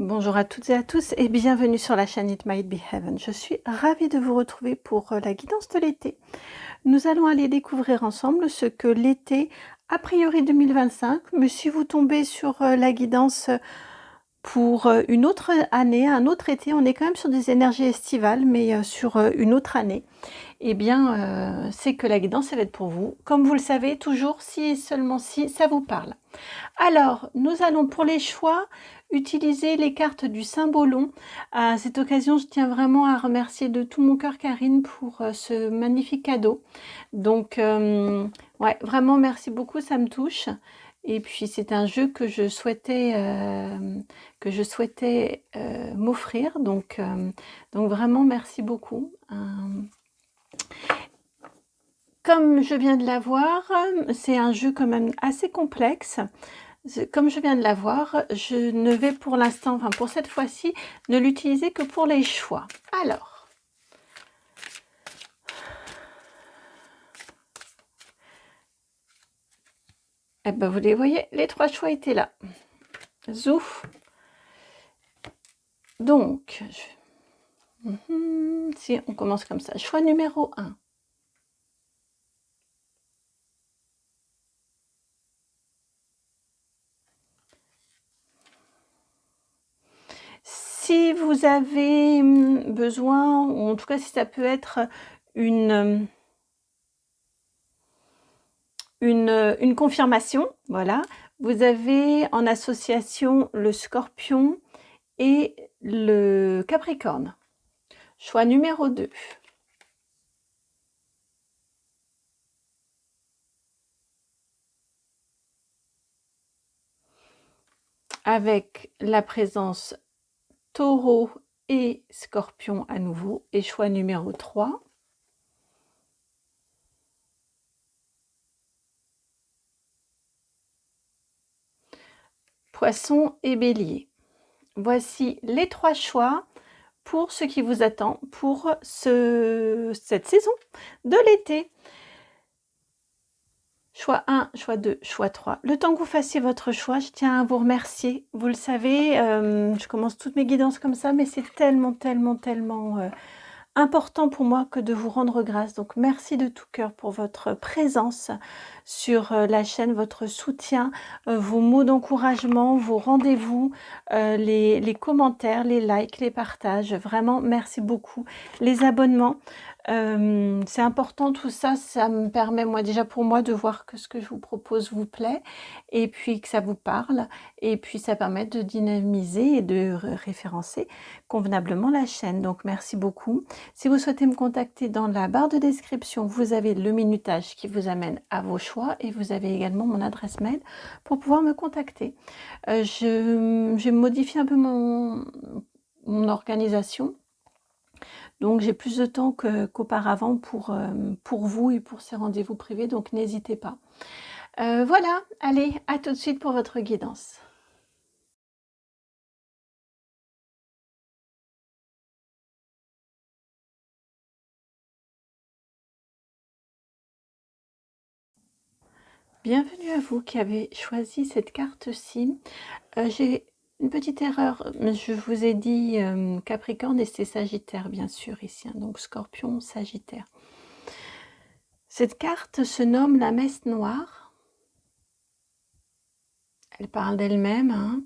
Bonjour à toutes et à tous et bienvenue sur la chaîne It Might Be Heaven. Je suis ravie de vous retrouver pour la guidance de l'été. Nous allons aller découvrir ensemble ce que l'été, a priori 2025, mais si vous tombez sur la guidance pour une autre année, un autre été, on est quand même sur des énergies estivales, mais sur une autre année, eh bien, c'est que la guidance, elle va être pour vous. Comme vous le savez, toujours si et seulement si ça vous parle. Alors, nous allons pour les choix utiliser les cartes du Symbolon. À cette occasion, je tiens vraiment à remercier de tout mon cœur Karine pour ce magnifique cadeau. Donc, ouais, vraiment merci beaucoup, ça me touche. Et puis, c'est un jeu que je souhaitais m'offrir. Donc, vraiment, merci beaucoup. Comme je viens de l'avoir, c'est un jeu quand même assez complexe. Comme je viens de l'avoir, je ne vais pour l'instant, enfin pour cette fois-ci, ne l'utiliser que pour les choix. Alors, eh ben vous les voyez, les trois choix étaient là. Zouf. Donc, si on commence comme ça, choix numéro 1. Si vous avez besoin, ou en tout cas si ça peut être une confirmation, voilà, vous avez en association le Scorpion et le Capricorne. Choix numéro 2. Avec la présence Taureau et Scorpion à nouveau. Et choix numéro 3. Poisson et Bélier. Voici les trois choix pour ce qui vous attend pour cette saison de l'été. Choix 1, choix 2, choix 3. Le temps que vous fassiez votre choix, je tiens à vous remercier. Vous le savez, je commence toutes mes guidances comme ça, mais c'est tellement important pour moi que de vous rendre grâce. Donc merci de tout cœur pour votre présence sur la chaîne, votre soutien, vos mots d'encouragement, vos rendez-vous, les commentaires, les likes, les partages. Vraiment, merci beaucoup. Les abonnements. C'est important tout ça, ça me permet moi déjà pour moi de voir que ce que je vous propose vous plaît et puis que ça vous parle et puis ça permet de dynamiser et de référencer convenablement la chaîne. Donc merci beaucoup. Si vous souhaitez me contacter, dans la barre de description, vous avez le minutage qui vous amène à vos choix et vous avez également mon adresse mail pour pouvoir me contacter. J'ai modifié un peu mon organisation. Donc, j'ai plus de temps qu'auparavant pour vous et pour ces rendez-vous privés, donc n'hésitez pas. Voilà, allez, à tout de suite pour votre guidance. Bienvenue à vous qui avez choisi cette carte-ci. J'ai une petite erreur, je vous ai dit Capricorne et c'est Sagittaire bien sûr ici, hein, donc Scorpion, Sagittaire. Cette carte se nomme la messe noire. Elle parle d'elle-même, hein.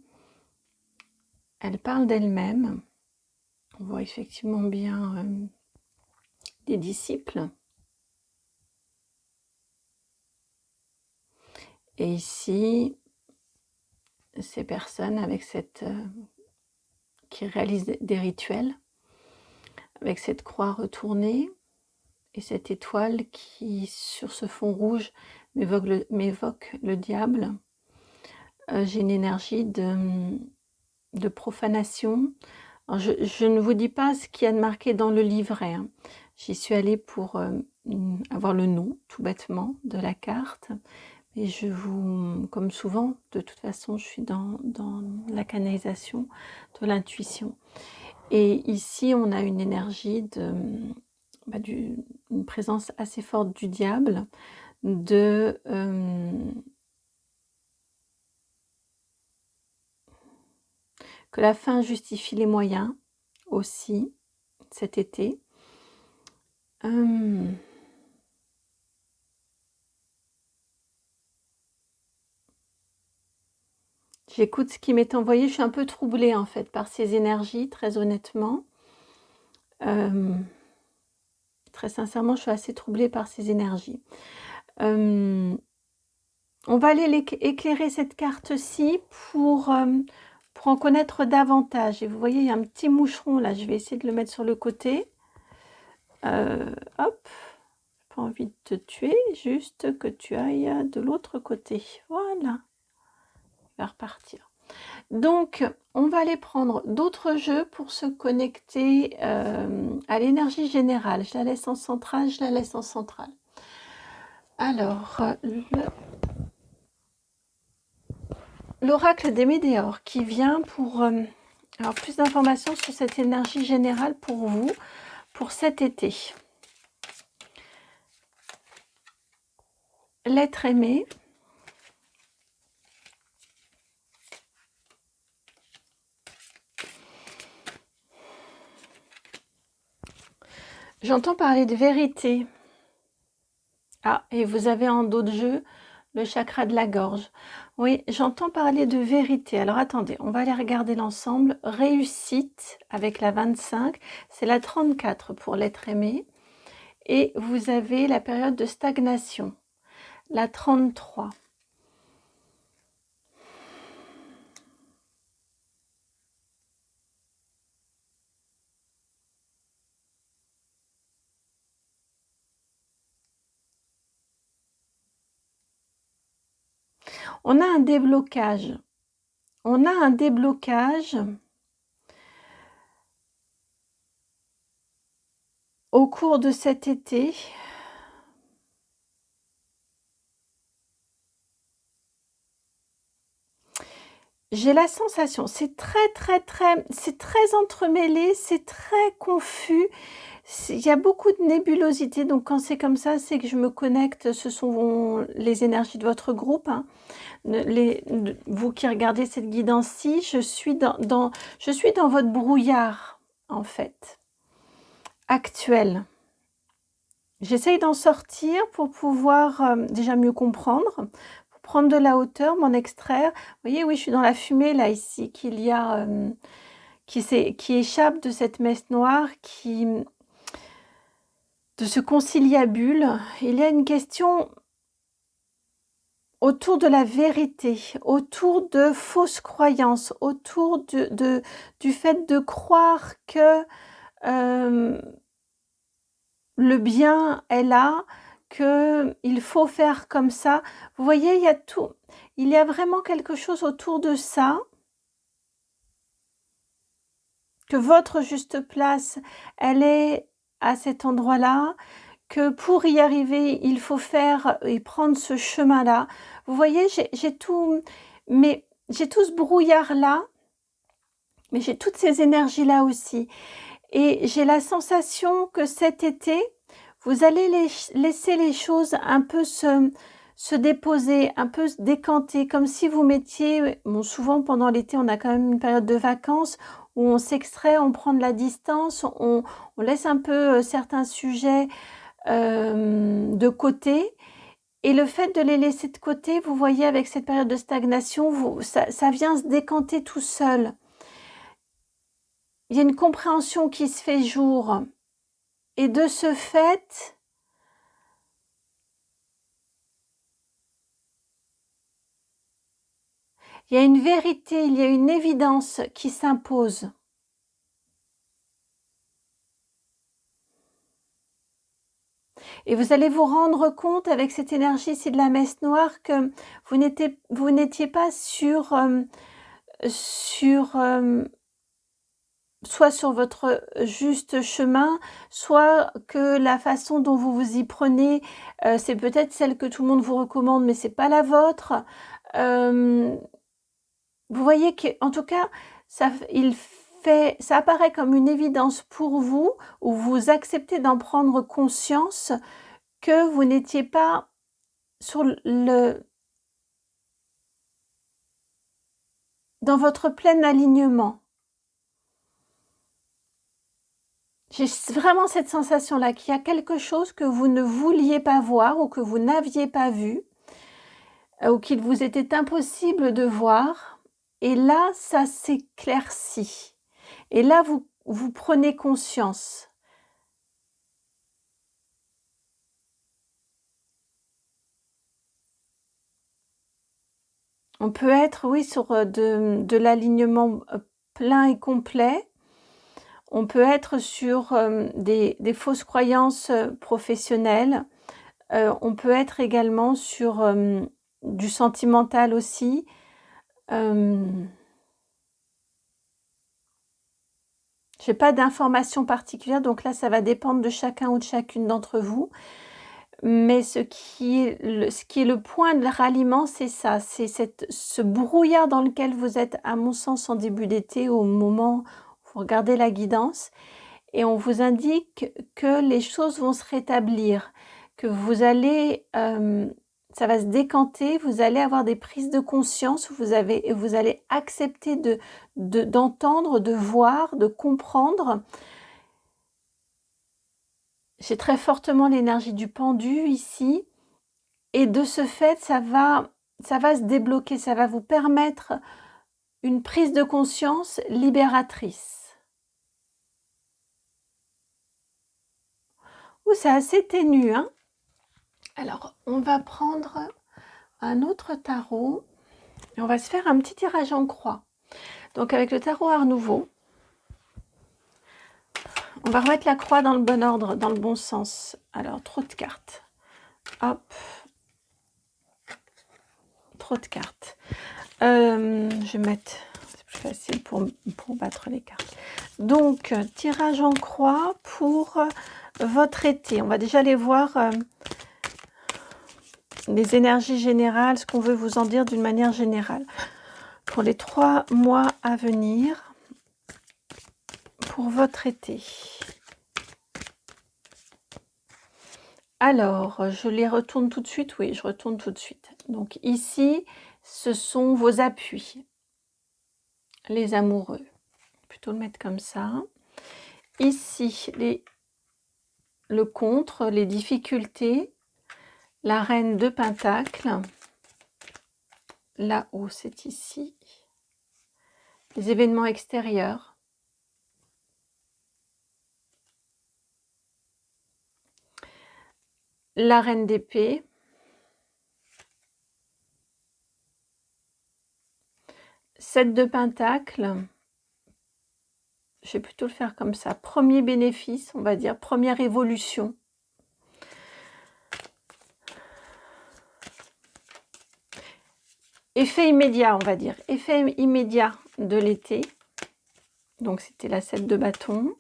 Elle parle d'elle-même. On voit effectivement bien des disciples. Et ici, ces personnes avec qui réalisent des rituels, avec cette croix retournée et cette étoile qui, sur ce fond rouge, m'évoque le diable. J'ai une énergie de profanation. Alors je ne vous dis pas ce qu'il y a de marqué dans le livret, hein. J'y suis allée pour avoir le nom, tout bêtement, de la carte. Et comme souvent, de toute façon, je suis dans la canalisation de l'intuition. Et ici, on a une énergie une présence assez forte du diable, que la fin justifie les moyens aussi cet été. J'écoute ce qui m'est envoyé. Je suis un peu troublée en fait par ces énergies, très honnêtement. Très sincèrement, je suis assez troublée par ces énergies. On va aller éclairer cette carte-ci pour en connaître davantage. Et vous voyez, il y a un petit moucheron là. Je vais essayer de le mettre sur le côté. Hop. Pas envie de te tuer, juste que tu ailles de l'autre côté. Voilà. Il va repartir. Donc, on va aller prendre d'autres jeux pour se connecter à l'énergie générale. Je la laisse en centrale, je la laisse en centrale. Alors, l'oracle des météores qui vient pour avoir plus d'informations sur cette énergie générale pour vous, pour cet été. L'être aimé. J'entends parler de vérité. Ah, et vous avez en dos de jeu le chakra de la gorge. Oui, j'entends parler de vérité. Alors attendez, on va aller regarder l'ensemble. Réussite avec la 25, c'est la 34 pour l'être aimé. Et vous avez la période de stagnation, la 33. On a un déblocage. On a un déblocage au cours de cet été. J'ai la sensation, c'est très entremêlé, c'est très confus. Il y a beaucoup de nébulosité, donc quand c'est comme ça, c'est que je me connecte, ce sont les énergies de votre groupe. Hein. Vous qui regardez cette guidance-ci, je suis dans votre brouillard, en fait, actuel. J'essaye d'en sortir pour pouvoir déjà mieux comprendre, pour prendre de la hauteur, m'en extraire. Vous voyez, oui, je suis dans la fumée, là, ici, qu'il y a, qui échappe de cette messe noire, de ce conciliabule. Il y a une question autour de la vérité, autour de fausses croyances, autour du fait de croire que le bien est là, qu'il faut faire comme ça. Vous voyez, il y a tout. Il y a vraiment quelque chose autour de ça, que votre juste place, elle est à cet endroit-là, que pour y arriver, il faut faire et prendre ce chemin-là. Vous voyez, j'ai tout, mais j'ai tout ce brouillard-là, mais j'ai toutes ces énergies-là aussi. Et j'ai la sensation que cet été, vous allez laisser les choses un peu se déposer, un peu se décanter, comme si vous mettiez, bon, souvent pendant l'été, on a quand même une période de vacances où on s'extrait, on prend de la distance, on laisse un peu certains sujets de côté. Et le fait de les laisser de côté, vous voyez, avec cette période de stagnation, ça vient se décanter tout seul. Il y a une compréhension qui se fait jour. Et de ce fait, il y a une vérité, il y a une évidence qui s'impose. Et vous allez vous rendre compte avec cette énergie ici de la messe noire que vous n'étiez pas soit sur votre juste chemin, soit que la façon dont vous vous y prenez, c'est peut-être celle que tout le monde vous recommande, mais c'est pas la vôtre. Vous voyez qu'en tout cas, ça apparaît comme une évidence pour vous, où vous acceptez d'en prendre conscience, que vous n'étiez pas sur dans votre plein alignement. J'ai vraiment cette sensation-là qu'il y a quelque chose que vous ne vouliez pas voir ou que vous n'aviez pas vu, ou qu'il vous était impossible de voir. Et là, ça s'éclaircit. Et là, vous prenez conscience. On peut être, oui, sur de l'alignement plein et complet. On peut être sur des fausses croyances professionnelles. On peut être également sur du sentimental aussi. Je n'ai pas d'informations particulières, donc là, ça va dépendre de chacun ou de chacune d'entre vous. Mais ce qui est le point de ralliement, c'est ça, c'est ce brouillard dans lequel vous êtes, à mon sens, en début d'été, au moment où vous regardez la guidance, et on vous indique que les choses vont se rétablir, que vous allez, ça va se décanter, vous allez avoir des prises de conscience, vous allez accepter d'entendre, de voir, de comprendre. J'ai très fortement l'énergie du pendu ici, et de ce fait, ça va se débloquer, ça va vous permettre une prise de conscience libératrice. Ouh, c'est assez ténu, hein? Alors, on va prendre un autre tarot et on va se faire un petit tirage en croix. Donc, avec le tarot Art Nouveau, on va remettre la croix dans le bon ordre, dans le bon sens. Alors, trop de cartes. Hop. Trop de cartes. Je vais mettre... C'est plus facile pour battre les cartes. Donc, tirage en croix pour votre été. On va déjà aller voir les énergies générales, ce qu'on veut vous en dire d'une manière générale. Pour les 3 mois à venir, pour votre été. Alors, je les retourne tout de suite. Oui, je retourne tout de suite. Donc ici, ce sont vos appuis. Les amoureux. Plutôt le mettre comme ça. Ici, le contre, les difficultés. La reine de Pentacle. Là-haut, c'est ici. Les événements extérieurs. La reine d'épée. Sept de Pentacle. Je vais plutôt le faire comme ça. Premier bénéfice, on va dire. Première évolution. Effet immédiat, on va dire. Effet immédiat de l'été. Donc, c'était la 7 de bâton.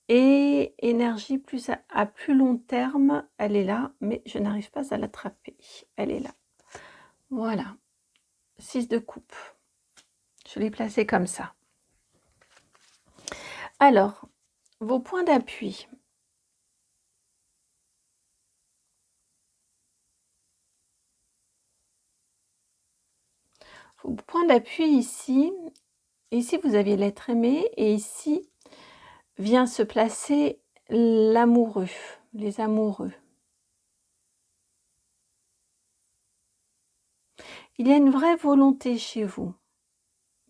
Et énergie plus à plus long terme, elle est là, mais je n'arrive pas à l'attraper. Elle est là. Voilà. 6 de coupe. Je l'ai placé comme ça. Alors, vos points d'appui. Vos points d'appui ici, vous aviez l'être aimé, et ici vient se placer l'amoureux, les amoureux. Il y a une vraie volonté chez vous,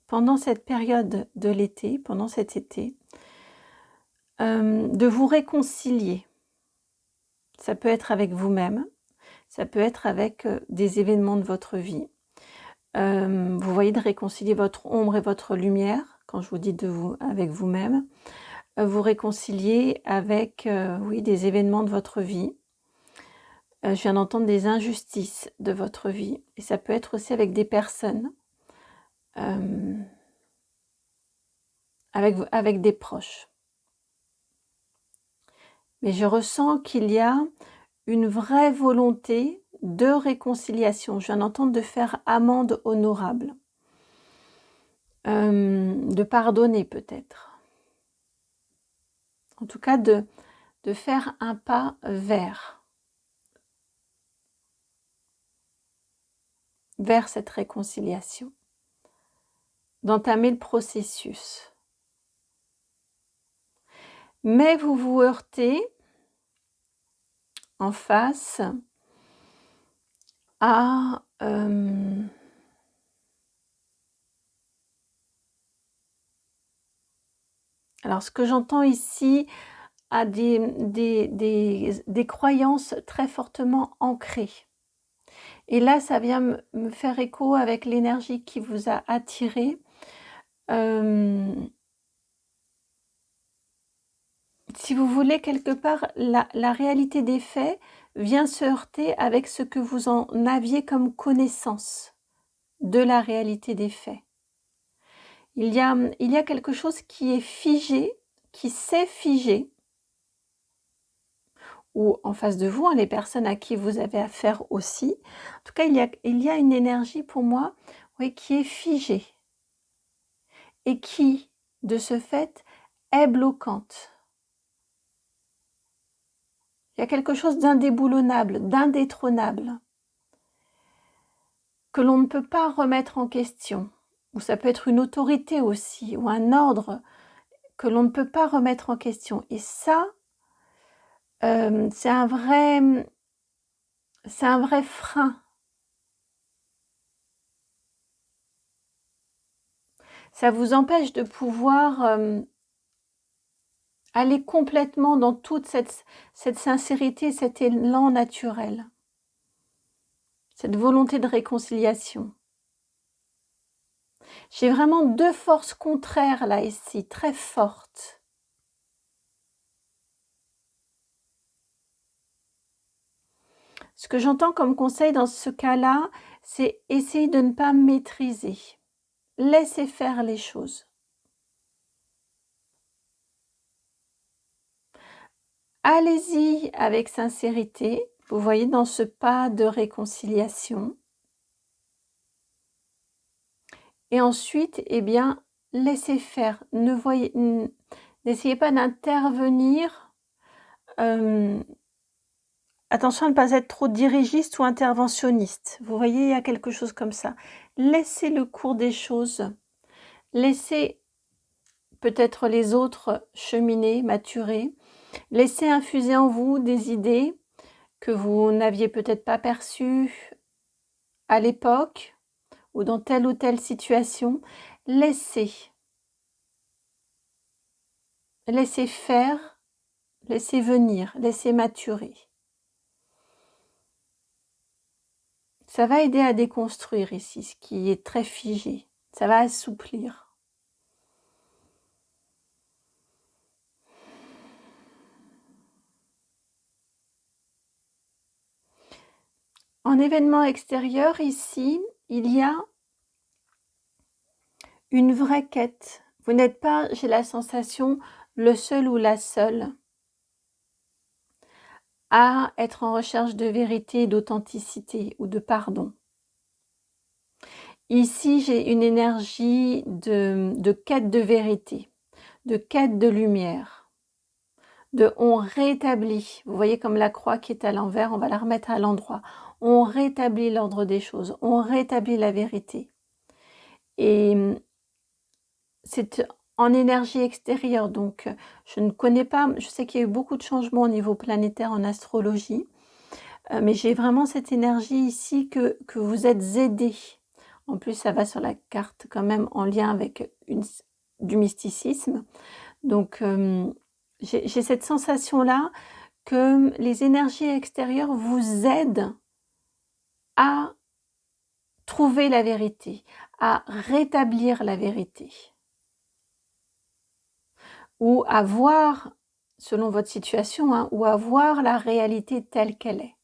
pendant cette période de l'été, pendant cet été, de vous réconcilier. Ça peut être avec vous-même, ça peut être avec des événements de votre vie. Vous voyez, de réconcilier votre ombre et votre lumière, quand je vous dis avec vous-même. Vous réconcilier avec, oui, des événements de votre vie. Je viens d'entendre des injustices de votre vie. Et ça peut être aussi avec des personnes, avec des proches. Mais je ressens qu'il y a une vraie volonté de réconciliation. Je viens d'entendre de faire amende honorable. De pardonner peut-être. En tout cas, de faire un pas vers cette réconciliation. d'entamer le processus. Mais vous vous heurtez en face à alors ce que j'entends ici, à des croyances très fortement ancrées. Et là, ça vient me faire écho avec l'énergie qui vous a attiré. Si vous voulez, quelque part, la réalité des faits vient se heurter avec ce que vous en aviez comme connaissance de la réalité des faits. Il y a quelque chose qui est figé, qui s'est figé, ou en face de vous, hein, les personnes à qui vous avez affaire aussi. En tout cas, il y a une énergie pour moi, oui, qui est figée et qui, de ce fait, est bloquante. Il y a quelque chose d'indéboulonnable, d'indétrônable, que l'on ne peut pas remettre en question. Ou ça peut être une autorité aussi, ou un ordre que l'on ne peut pas remettre en question. Et ça, c'est un vrai frein. Ça vous empêche de pouvoir aller complètement dans toute cette sincérité, cet élan naturel, cette volonté de réconciliation. J'ai vraiment deux forces contraires là, ici, très fortes. Ce que j'entends comme conseil dans ce cas-là, c'est essayer de ne pas maîtriser. Laissez faire les choses. Allez-y avec sincérité, vous voyez, dans ce pas de réconciliation. Et ensuite, eh bien, laissez faire. N'essayez pas d'intervenir. Attention à ne pas être trop dirigiste ou interventionniste. Vous voyez, il y a quelque chose comme ça. Laissez le cours des choses. Laissez peut-être les autres cheminer, maturer. Laissez infuser en vous des idées que vous n'aviez peut-être pas perçues à l'époque ou dans telle ou telle situation. Laissez faire, laissez venir, laissez maturer. Ça va aider à déconstruire ici ce qui est très figé. Ça va assouplir. En événement extérieur, ici, il y a une vraie quête. Vous n'êtes pas, j'ai la sensation, le seul ou la seule à être en recherche de vérité, d'authenticité ou de pardon. Ici, j'ai une énergie de quête de vérité, de quête de lumière, de on rétablit. Vous voyez comme la croix qui est à l'envers, on va la remettre à l'endroit. On rétablit l'ordre des choses, on rétablit la vérité. Et c'est en énergie extérieure, donc je ne connais pas, je sais qu'il y a eu beaucoup de changements au niveau planétaire en astrologie, mais j'ai vraiment cette énergie ici que vous êtes aidés. En plus, ça va sur la carte quand même en lien avec du mysticisme. Donc, j'ai cette sensation-là que les énergies extérieures vous aident à trouver la vérité, à rétablir la vérité. Ou à voir, selon votre situation, hein, ou à voir la réalité telle qu'elle est.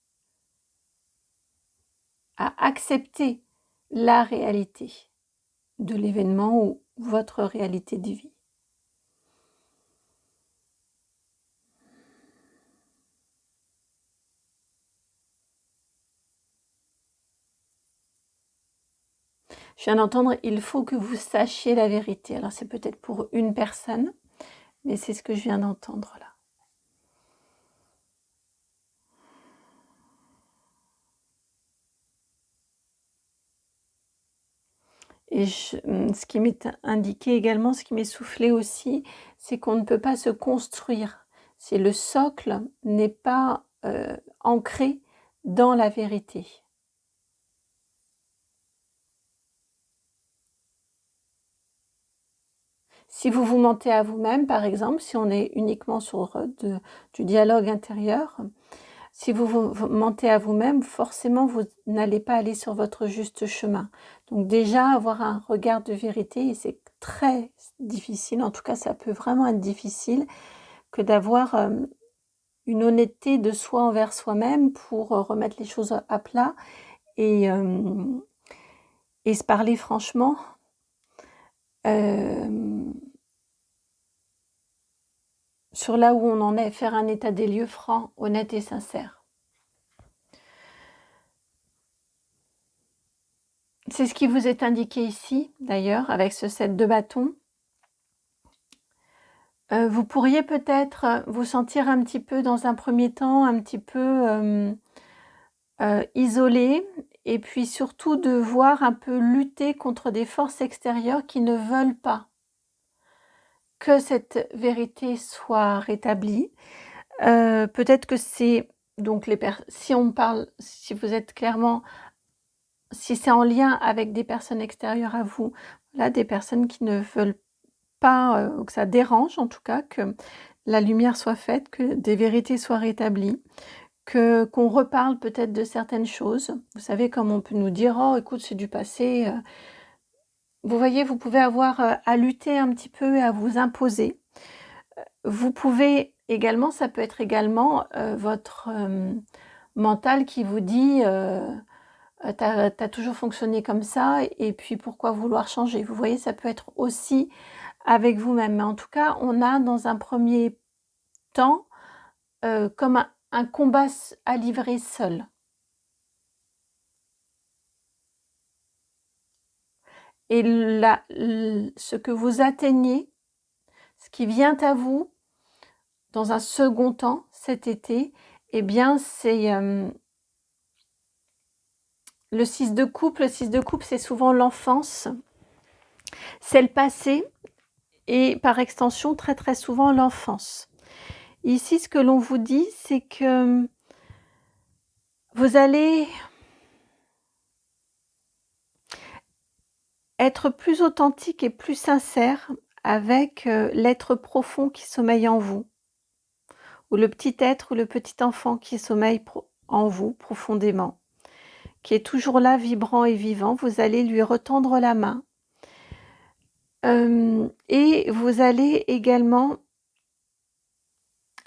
À accepter la réalité de l'événement ou votre réalité de vie. Je viens d'entendre, il faut que vous sachiez la vérité. Alors c'est peut-être pour une personne, mais c'est ce que je viens d'entendre là. Et ce qui m'est indiqué également, ce qui m'est soufflé aussi, c'est qu'on ne peut pas se construire si le socle n'est pas ancré dans la vérité. Si vous vous mentez à vous-même, par exemple, si on est uniquement sur du dialogue intérieur, si vous mentez à vous-même, forcément, vous n'allez pas aller sur votre juste chemin. Donc déjà, avoir un regard de vérité, et c'est très difficile, en tout cas, ça peut vraiment être difficile, que d'avoir une honnêteté de soi envers soi-même pour remettre les choses à plat et se parler franchement. Sur là où on en est, faire un état des lieux franc, honnête et sincère. C'est ce qui vous est indiqué ici, d'ailleurs, avec ce set de bâtons. Vous pourriez peut-être vous sentir un petit peu, dans un premier temps, un petit peu isolé, et puis surtout devoir un peu lutter contre des forces extérieures qui ne veulent pas que cette vérité soit rétablie. Peut-être que c'est donc si on parle, si vous êtes clairement, si c'est en lien avec des personnes extérieures à vous, là, des personnes qui ne veulent pas, que ça dérange en tout cas, que la lumière soit faite, que des vérités soient rétablies, qu'on reparle peut-être de certaines choses. Vous savez, comme on peut nous dire: «Oh écoute, c'est du passé», vous voyez, vous pouvez avoir à lutter un petit peu et à vous imposer. Vous pouvez également, ça peut être également votre mental qui vous dit t'as toujours fonctionné comme ça, et puis pourquoi vouloir changer? Vous voyez, ça peut être aussi avec vous-même. Mais en tout cas, on a dans un premier temps comme un combat à livrer seul. Et ce que vous atteignez, ce qui vient à vous dans un second temps cet été, eh bien c'est le 6 de coupe. Le 6 de coupe, c'est souvent l'enfance, c'est le passé et par extension très très souvent l'enfance. Ici, ce que l'on vous dit, c'est que vous allez être plus authentique et plus sincère avec l'être profond qui sommeille en vous, ou le petit être ou le petit enfant qui sommeille en vous profondément, qui est toujours là, vibrant et vivant. Vous allez lui retendre la main et vous allez également,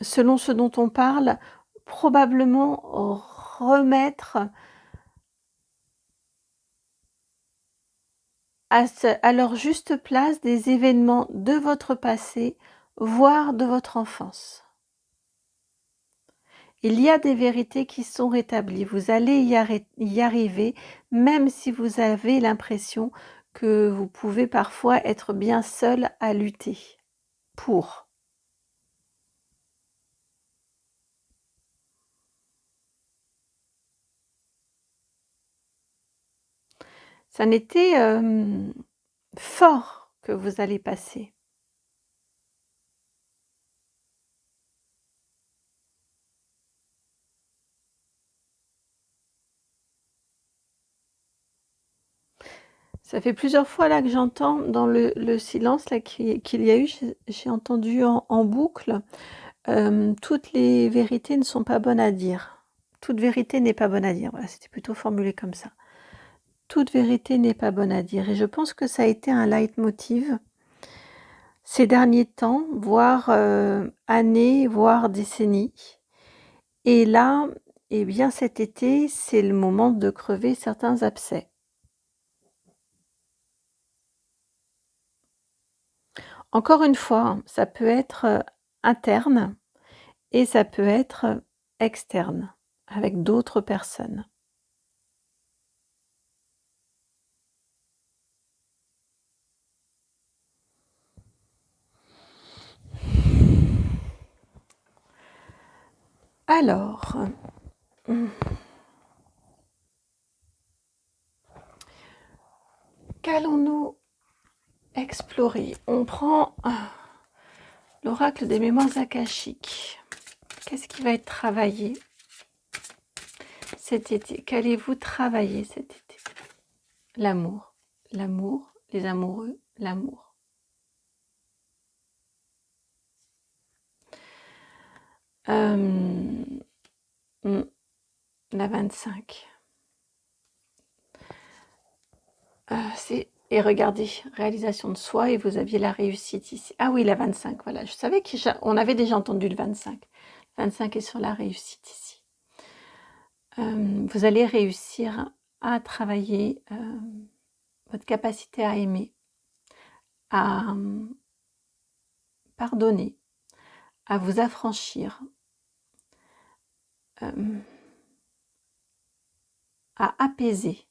selon ce dont on parle, probablement remettre à leur juste place des événements de votre passé, voire de votre enfance. Il y a des vérités qui sont rétablies. Vous allez y arriver, même si vous avez l'impression que vous pouvez parfois être bien seul à lutter pour. C'est un été fort que vous allez passer. Ça fait plusieurs fois là que j'entends dans le silence là qu'il y a eu, j'ai entendu en boucle, toutes les vérités ne sont pas bonnes à dire. Toute vérité n'est pas bonne à dire. Voilà, c'était plutôt formulé comme ça. Toute vérité n'est pas bonne à dire, et je pense que ça a été un leitmotiv ces derniers temps, voire années, voire décennies. Et là, eh bien cet été, c'est le moment de crever certains abcès. Encore une fois, ça peut être interne et ça peut être externe, avec d'autres personnes. Alors, qu'allons-nous explorer? On prend l'oracle des mémoires akashiques. Qu'est-ce qui va être travaillé cet été? Qu'allez-vous travailler cet été? L'amour. L'amour, les amoureux, l'amour. La 25. Et regardez, réalisation de soi, et vous aviez la réussite ici. Ah oui, la 25, voilà. Je savais qu'on avait déjà entendu le 25. Le 25 est sur la réussite ici. Vous allez réussir à travailler votre capacité à aimer, à pardonner, à vous affranchir, à apaiser.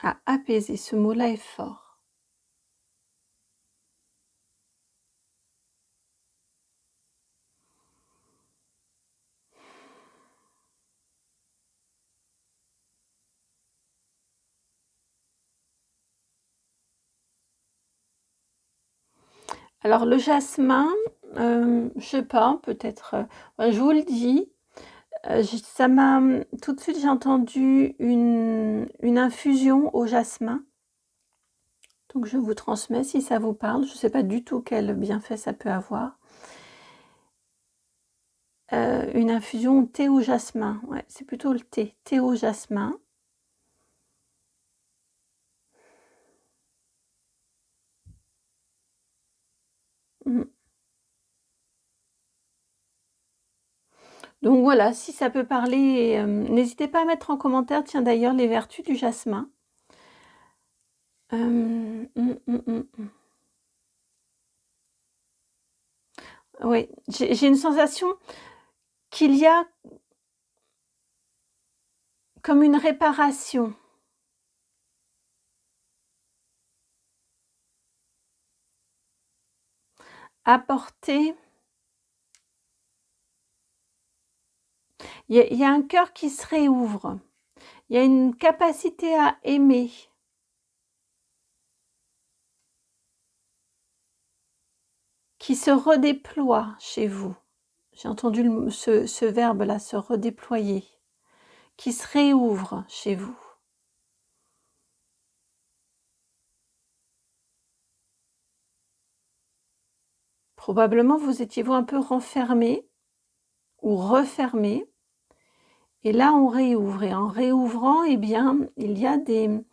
À apaiser, ce mot-là est fort. Alors le jasmin, je sais pas, peut-être, je vous le dis, ça m'a tout de suite j'ai entendu une infusion au jasmin. Donc je vous transmets si ça vous parle. Je ne sais pas du tout quel bienfait ça peut avoir. Une infusion thé au jasmin. Ouais, c'est plutôt le thé. Thé au jasmin. Donc voilà, si ça peut parler, n'hésitez pas à mettre en commentaire, tiens d'ailleurs, les vertus du jasmin. Oui, j'ai une sensation qu'il y a comme une réparation. Apporter. Il y a un cœur qui se réouvre. Il y a une capacité à aimer. Qui se redéploie chez vous. J'ai entendu ce verbe-là, se redéployer. Qui se réouvre chez vous. Probablement, vous étiez-vous un peu renfermé ou refermé. Et là, on réouvre. Et en réouvrant, eh bien, il y a des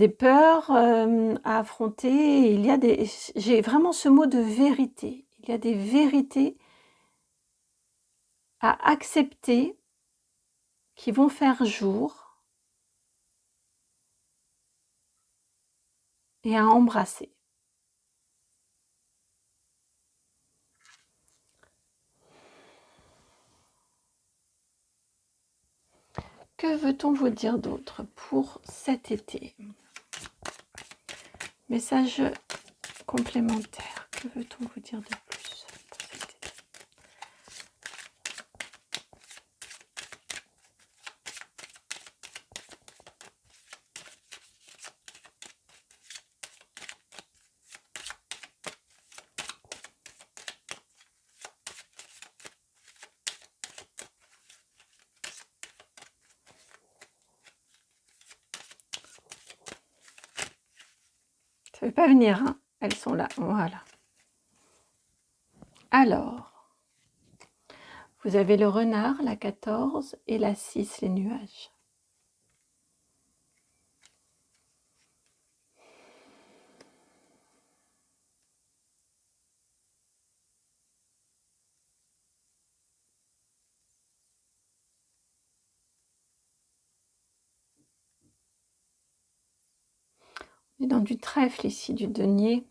peurs à affronter. Il y a j'ai vraiment ce mot de vérité. Il y a des vérités à accepter qui vont faire jour et à embrasser. Que veut-on vous dire d'autre pour cet été? Message complémentaire. Que veut-on vous dire de plus pour cet été? Ça ne veut pas venir, hein? Elles sont là, voilà. Alors, vous avez le renard, la 14 et la 6, les nuages. On est dans du trèfle ici, du denier,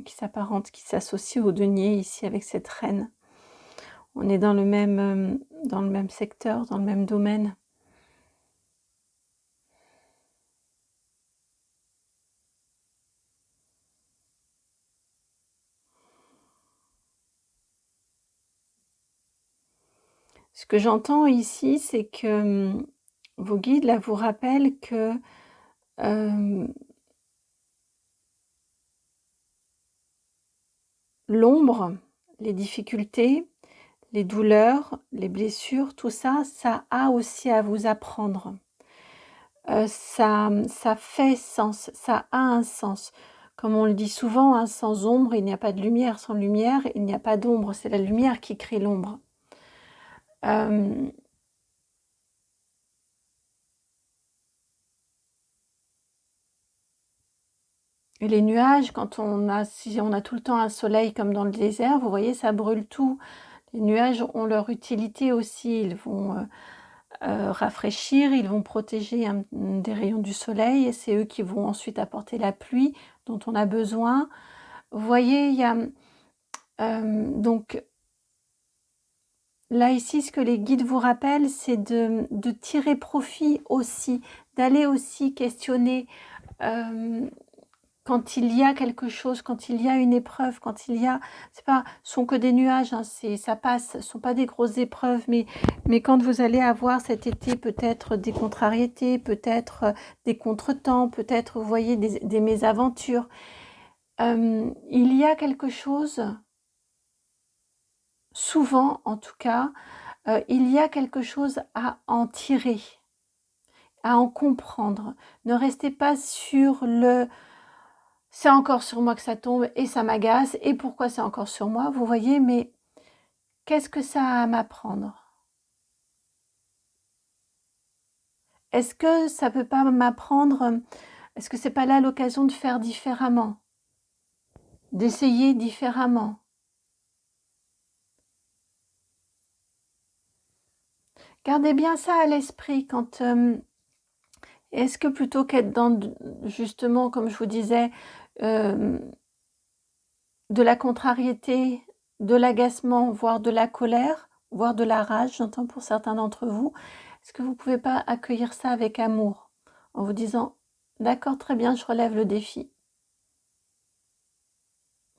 qui s'apparente, qui s'associe au denier ici avec cette reine. On est dans le même secteur, dans le même domaine. Ce que j'entends ici, c'est que vos guides, là, vous rappellent que l'ombre, les difficultés, les douleurs, les blessures, tout ça, ça a aussi à vous apprendre. Ça fait sens, ça a un sens. Comme on le dit souvent, hein, sans ombre, il n'y a pas de lumière. Sans lumière, il n'y a pas d'ombre. C'est la lumière qui crée l'ombre. Et les nuages, si on a tout le temps un soleil comme dans le désert, vous voyez, ça brûle tout. Les nuages ont leur utilité aussi. Ils vont rafraîchir, ils vont protéger des rayons du soleil et c'est eux qui vont ensuite apporter la pluie dont on a besoin. Vous voyez, il y a donc là ici, ce que les guides vous rappellent, c'est de tirer profit aussi, d'aller aussi questionner quand il y a quelque chose, quand il y a une épreuve, quand il y a, c'est pas, ce sont que des nuages, hein, ça passe, ce sont pas des grosses épreuves, mais quand vous allez avoir cet été peut-être des contrariétés, peut-être des contretemps, peut-être, vous voyez, des mésaventures, il y a quelque chose, souvent en tout cas, il y a quelque chose à en tirer, à en comprendre. Ne restez pas sur le c'est encore sur moi que ça tombe et ça m'agace. Et pourquoi c'est encore sur moi? Vous voyez, mais qu'est-ce que ça a à m'apprendre? Est-ce que ça peut pas m'apprendre? Est-ce que c'est pas là l'occasion de faire différemment? D'essayer différemment? Gardez bien ça à l'esprit quand... est-ce que plutôt qu'être dans, justement, comme je vous disais, de la contrariété, de l'agacement, voire de la colère, voire de la rage, j'entends pour certains d'entre vous, est-ce que vous ne pouvez pas accueillir ça avec amour, en vous disant « D'accord, très bien, je relève le défi.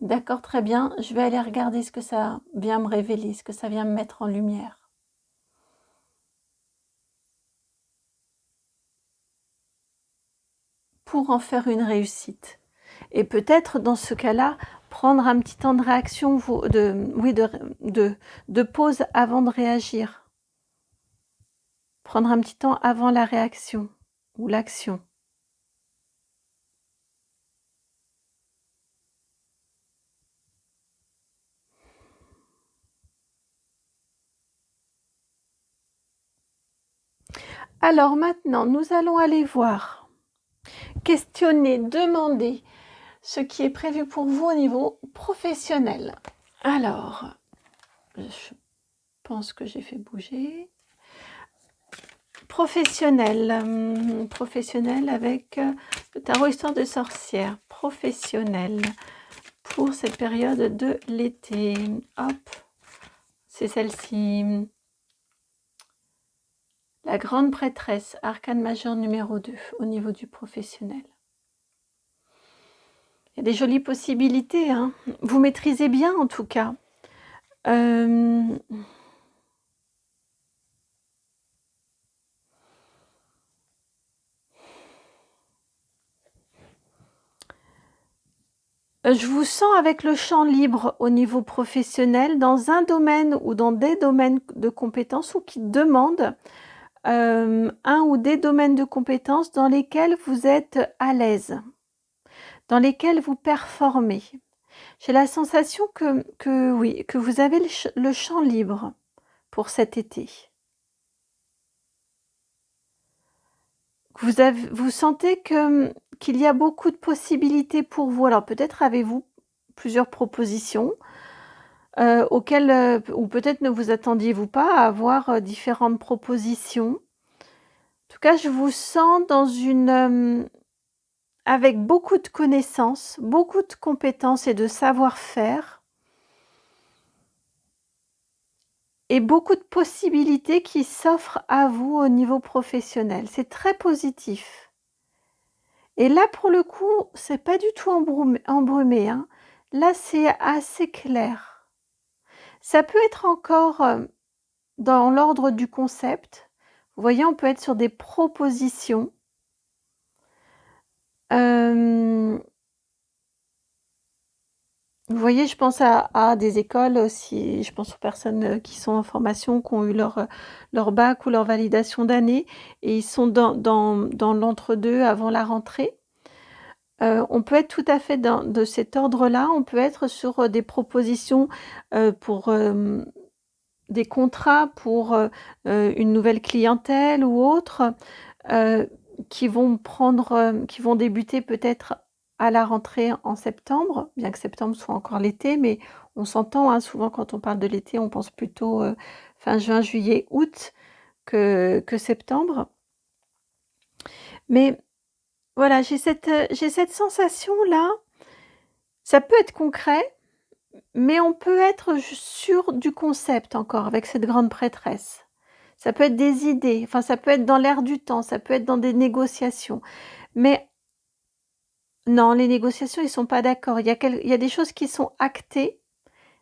D'accord, très bien, je vais aller regarder ce que ça vient me révéler, ce que ça vient me mettre en lumière. » Pour en faire une réussite. Et peut-être dans ce cas-là, prendre un petit temps de réaction, de pause avant de réagir. Prendre un petit temps avant la réaction ou l'action. Alors maintenant, nous allons aller voir, questionner, demander ce qui est prévu pour vous au niveau professionnel. Alors, je pense que j'ai fait bouger. Professionnel, professionnel avec le tarot histoire de sorcière. Professionnel pour cette période de l'été. Hop, c'est celle-ci. La grande prêtresse, arcane majeur numéro 2, au niveau du professionnel. Il y a des jolies possibilités, hein. Vous maîtrisez bien en tout cas. Je vous sens avec le champ libre au niveau professionnel, dans un domaine ou dans des domaines de compétences ou qui demandent un ou des domaines de compétences dans lesquels vous êtes à l'aise, dans lesquels vous performez. J'ai la sensation que oui, que vous avez le champ libre pour cet été. Vous sentez qu'il y a beaucoup de possibilités pour vous. Alors peut-être avez-vous plusieurs propositions auxquelles, ou peut-être ne vous attendiez-vous pas à avoir différentes propositions. En tout cas, je vous sens dans avec beaucoup de connaissances, beaucoup de compétences et de savoir-faire. Et beaucoup de possibilités qui s'offrent à vous au niveau professionnel. C'est très positif. Et là, pour le coup, c'est pas du tout embrumé, hein. Là, c'est assez clair. Ça peut être encore dans l'ordre du concept. Vous voyez, on peut être sur des propositions. Vous voyez, je pense à des écoles aussi, je pense aux personnes, qui sont en formation, qui ont eu leur bac ou leur validation d'année et ils sont dans l'entre-deux avant la rentrée. On peut être tout à fait de cet ordre-là, on peut être sur, des propositions, pour, des contrats pour, une nouvelle clientèle ou autre, heu, qui vont débuter peut-être à la rentrée en septembre, bien que septembre soit encore l'été, mais on s'entend, hein, souvent quand on parle de l'été, on pense plutôt, fin juin, juillet, août que septembre. Mais voilà, j'ai cette sensation-là, ça peut être concret, mais on peut être sur du concept encore avec cette grande prêtresse. Ça peut être des idées, enfin ça peut être dans l'air du temps, ça peut être dans des négociations. Mais non, les négociations, ils sont pas d'accord. Il y a des choses qui sont actées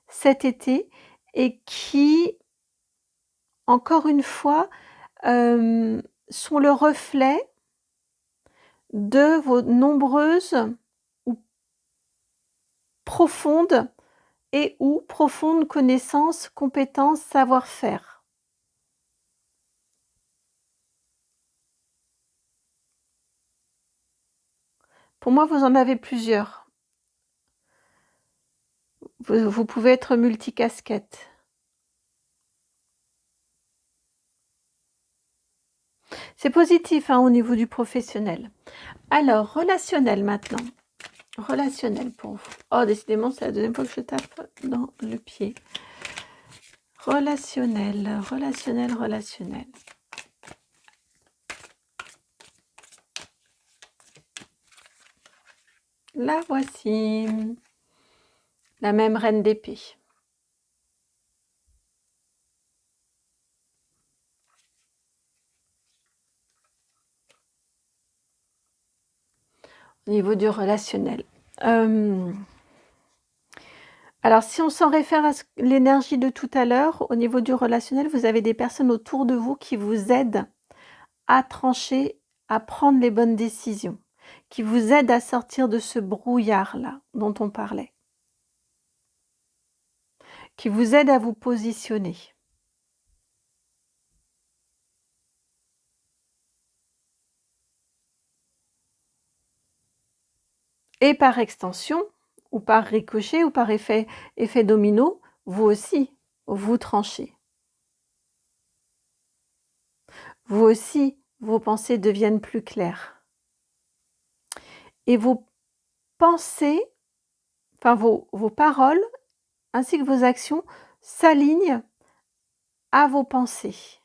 cet été et qui, encore une fois, sont le reflet de vos nombreuses ou profondes ou profondes connaissances, compétences, savoir-faire. Pour moi, vous en avez plusieurs. Vous pouvez être multicasquette. C'est positif, hein, au niveau du professionnel. Alors, relationnel maintenant. Relationnel pour vous. Oh, décidément, c'est la deuxième fois que je tape dans le pied. Relationnel, relationnel, relationnel. La voici. La même reine d'épée. Au niveau du relationnel. Alors, si on s'en réfère à l'énergie de tout à l'heure, au niveau du relationnel, vous avez des personnes autour de vous qui vous aident à trancher, à prendre les bonnes décisions, qui vous aident à sortir de ce brouillard-là dont on parlait, qui vous aident à vous positionner. Et par extension, ou par ricochet, ou par effet domino, vous aussi, vous tranchez. Vous aussi, vos pensées deviennent plus claires. Et vos pensées, enfin vos paroles, ainsi que vos actions, s'alignent à vos pensées.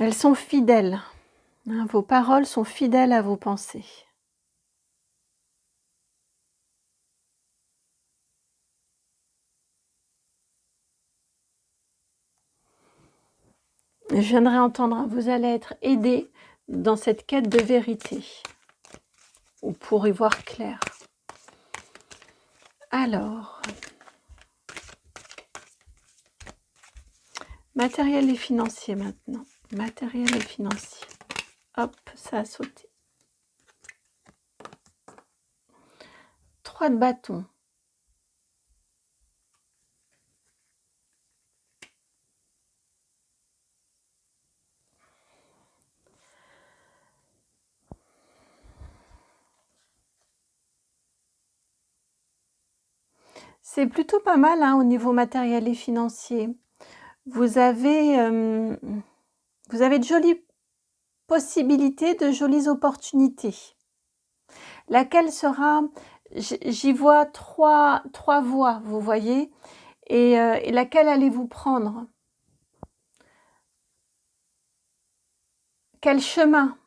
Elles sont fidèles. Hein, vos paroles sont fidèles à vos pensées. Je viendrai entendre, hein, vous allez être aidé dans cette quête de vérité, ou pour y voir clair. Alors, matériel et financier maintenant. Matériel et financier. Hop, ça a sauté. 3 de bâton. C'est plutôt pas mal, hein, au niveau matériel et financier. Vous avez de jolies possibilités, de jolies opportunités. Laquelle sera, j'y vois trois voies, vous voyez, et laquelle allez-vous prendre? Quel chemin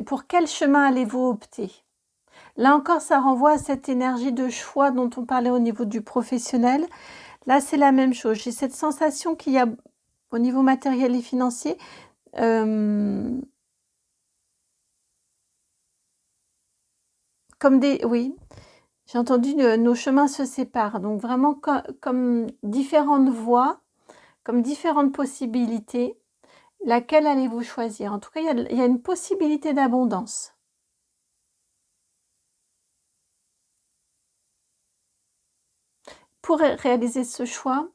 pour quel chemin allez-vous opter? Là encore, ça renvoie à cette énergie de choix dont on parlait au niveau du professionnel. Là, c'est la même chose. J'ai cette sensation qu'il y a, au niveau matériel et financier, comme des... Oui, J'ai entendu nos chemins se séparent. Donc vraiment comme différentes voies, comme différentes possibilités. Laquelle allez-vous choisir? En tout cas, il y a une possibilité d'abondance. Pour réaliser ce choix,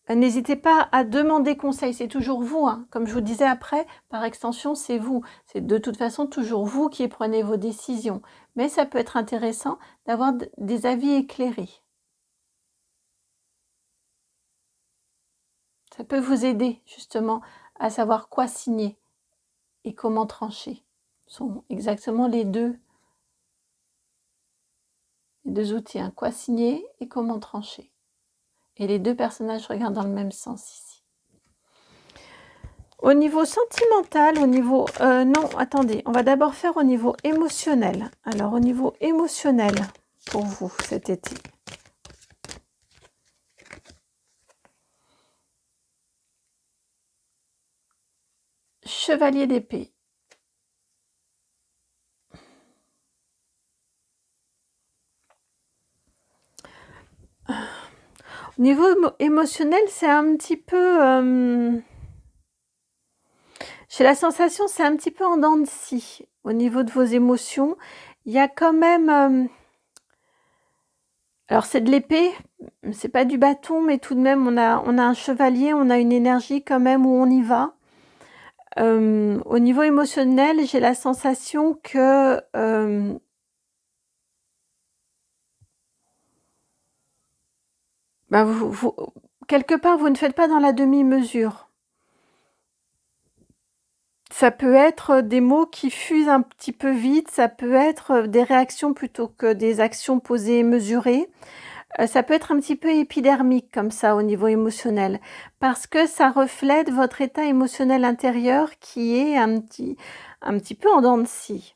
n'hésitez pas à demander conseil. C'est toujours vous, hein. Comme je vous disais après, par extension, c'est vous. C'est de toute façon toujours vous qui prenez vos décisions. Mais ça peut être intéressant d'avoir des avis éclairés. Ça peut vous aider justement à savoir quoi signer et comment trancher. Ce sont exactement les deux outils, hein. Quoi signer et comment trancher. Et les deux personnages regardent dans le même sens ici. Au niveau sentimental, au niveau... non, attendez, on va d'abord faire au niveau émotionnel. Alors, au niveau émotionnel, pour vous, cet été. Chevalier d'épée. Au niveau émotionnel, c'est un petit peu... j'ai la sensation, c'est un petit peu en dents de scie. Au niveau de vos émotions, il y a quand même... alors, c'est de l'épée, c'est pas du bâton, mais tout de même, on a un chevalier, on a une énergie quand même où on y va. Au niveau émotionnel, j'ai la sensation que... quelque part, vous ne faites pas dans la demi-mesure. Ça peut être des mots qui fusent un petit peu vite, ça peut être des réactions plutôt que des actions posées et mesurées. Ça peut être un petit peu épidermique comme ça au niveau émotionnel, parce que ça reflète votre état émotionnel intérieur qui est un petit peu en dents de scie.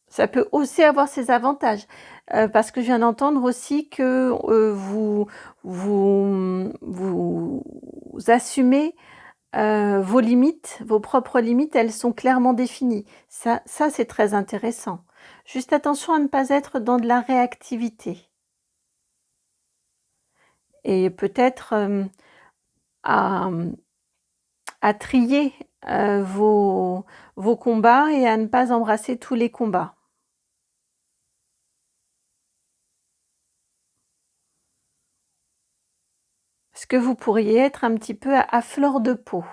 Ça peut aussi avoir ses avantages, parce que je viens d'entendre aussi que vous assumez vos limites, vos propres limites, elles sont clairement définies. Ça c'est très intéressant. Juste attention à ne pas être dans de la réactivité. Et peut-être à trier vos combats et à ne pas embrasser tous les combats. Parce que vous pourriez être un petit peu à fleur de peau.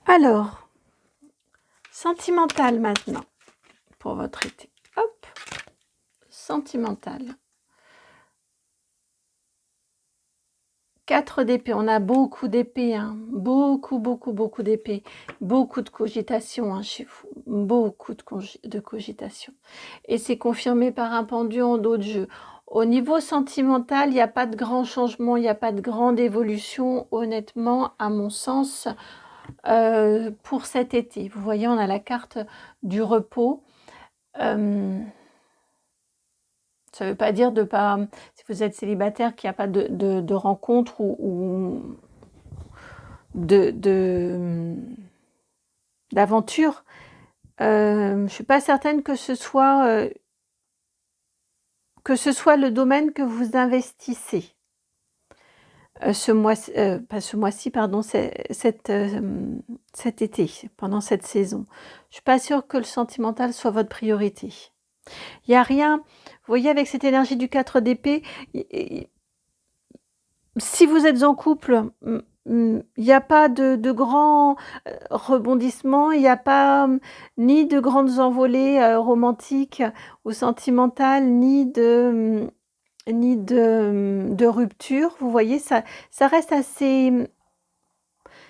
Alors, sentimental maintenant, pour votre été. Hop, sentimental. 4 d'épée, on a beaucoup d'épées, hein. Beaucoup d'épées. Beaucoup de cogitation, hein, chez vous. Beaucoup de cogitation. Et c'est confirmé par un pendu en dos de jeu. Au niveau sentimental, il n'y a pas de grand changement, il n'y a pas de grande évolution, honnêtement, à mon sens, pour cet été. Vous voyez, on a la carte du repos. Ça ne veut pas dire de pas, si vous êtes célibataire, qu'il n'y a pas de rencontre ou d'aventure. Je ne suis pas certaine que ce soit le domaine que vous investissez. Ce mois-ci, pas ce mois-ci, pardon, cet été, pendant cette saison. Je ne suis pas sûre que le sentimental soit votre priorité. Il n'y a rien, vous voyez, avec cette énergie du 4 d'épée, si vous êtes en couple, il n'y a pas de grands rebondissements, il n'y a pas ni de grandes envolées romantiques ou sentimentales, ni de rupture. Vous voyez, ça reste assez...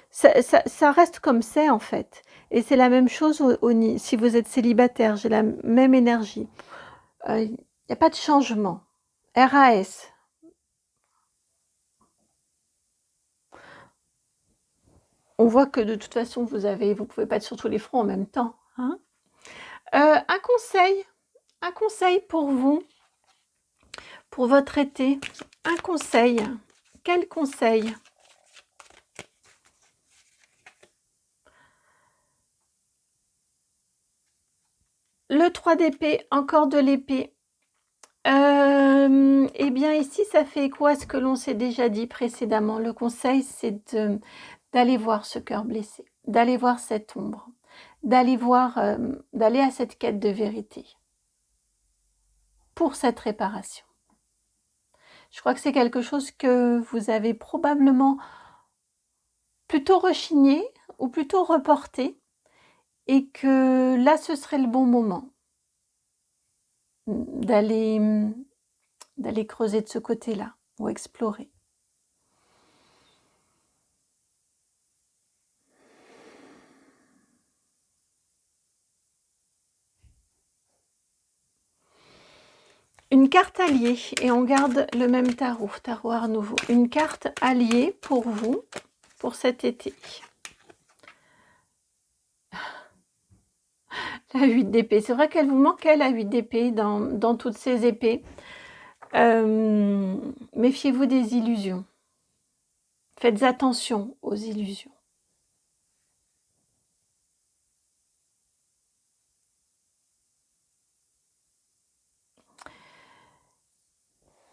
Ça reste comme c'est en fait. Et c'est la même chose si vous êtes célibataire, j'ai la même énergie. Il n'y a pas de changement. RAS. On voit que de toute façon, vous pouvez pas être sur tous les fronts en même temps. Hein. Un conseil Un conseil pour vous, pour votre été. Un conseil. Quel conseil? Le 3 d'épée, encore de l'épée. Eh bien ici, ça fait écho à ce que l'on s'est déjà dit précédemment. Le conseil, c'est d'aller voir ce cœur blessé, d'aller voir cette ombre, d'aller à cette quête de vérité pour cette réparation. Je crois que c'est quelque chose que vous avez probablement plutôt rechigné ou plutôt reporté et que là, ce serait le bon moment d'aller creuser de ce côté-là ou explorer. Une carte alliée, et on garde le même tarot Art Nouveau. Une carte alliée pour vous, pour cet été. La 8 d'épée. C'est vrai qu'elle vous manquait, la 8 d'épée, dans toutes ces épées. Méfiez-vous des illusions. Faites attention aux illusions.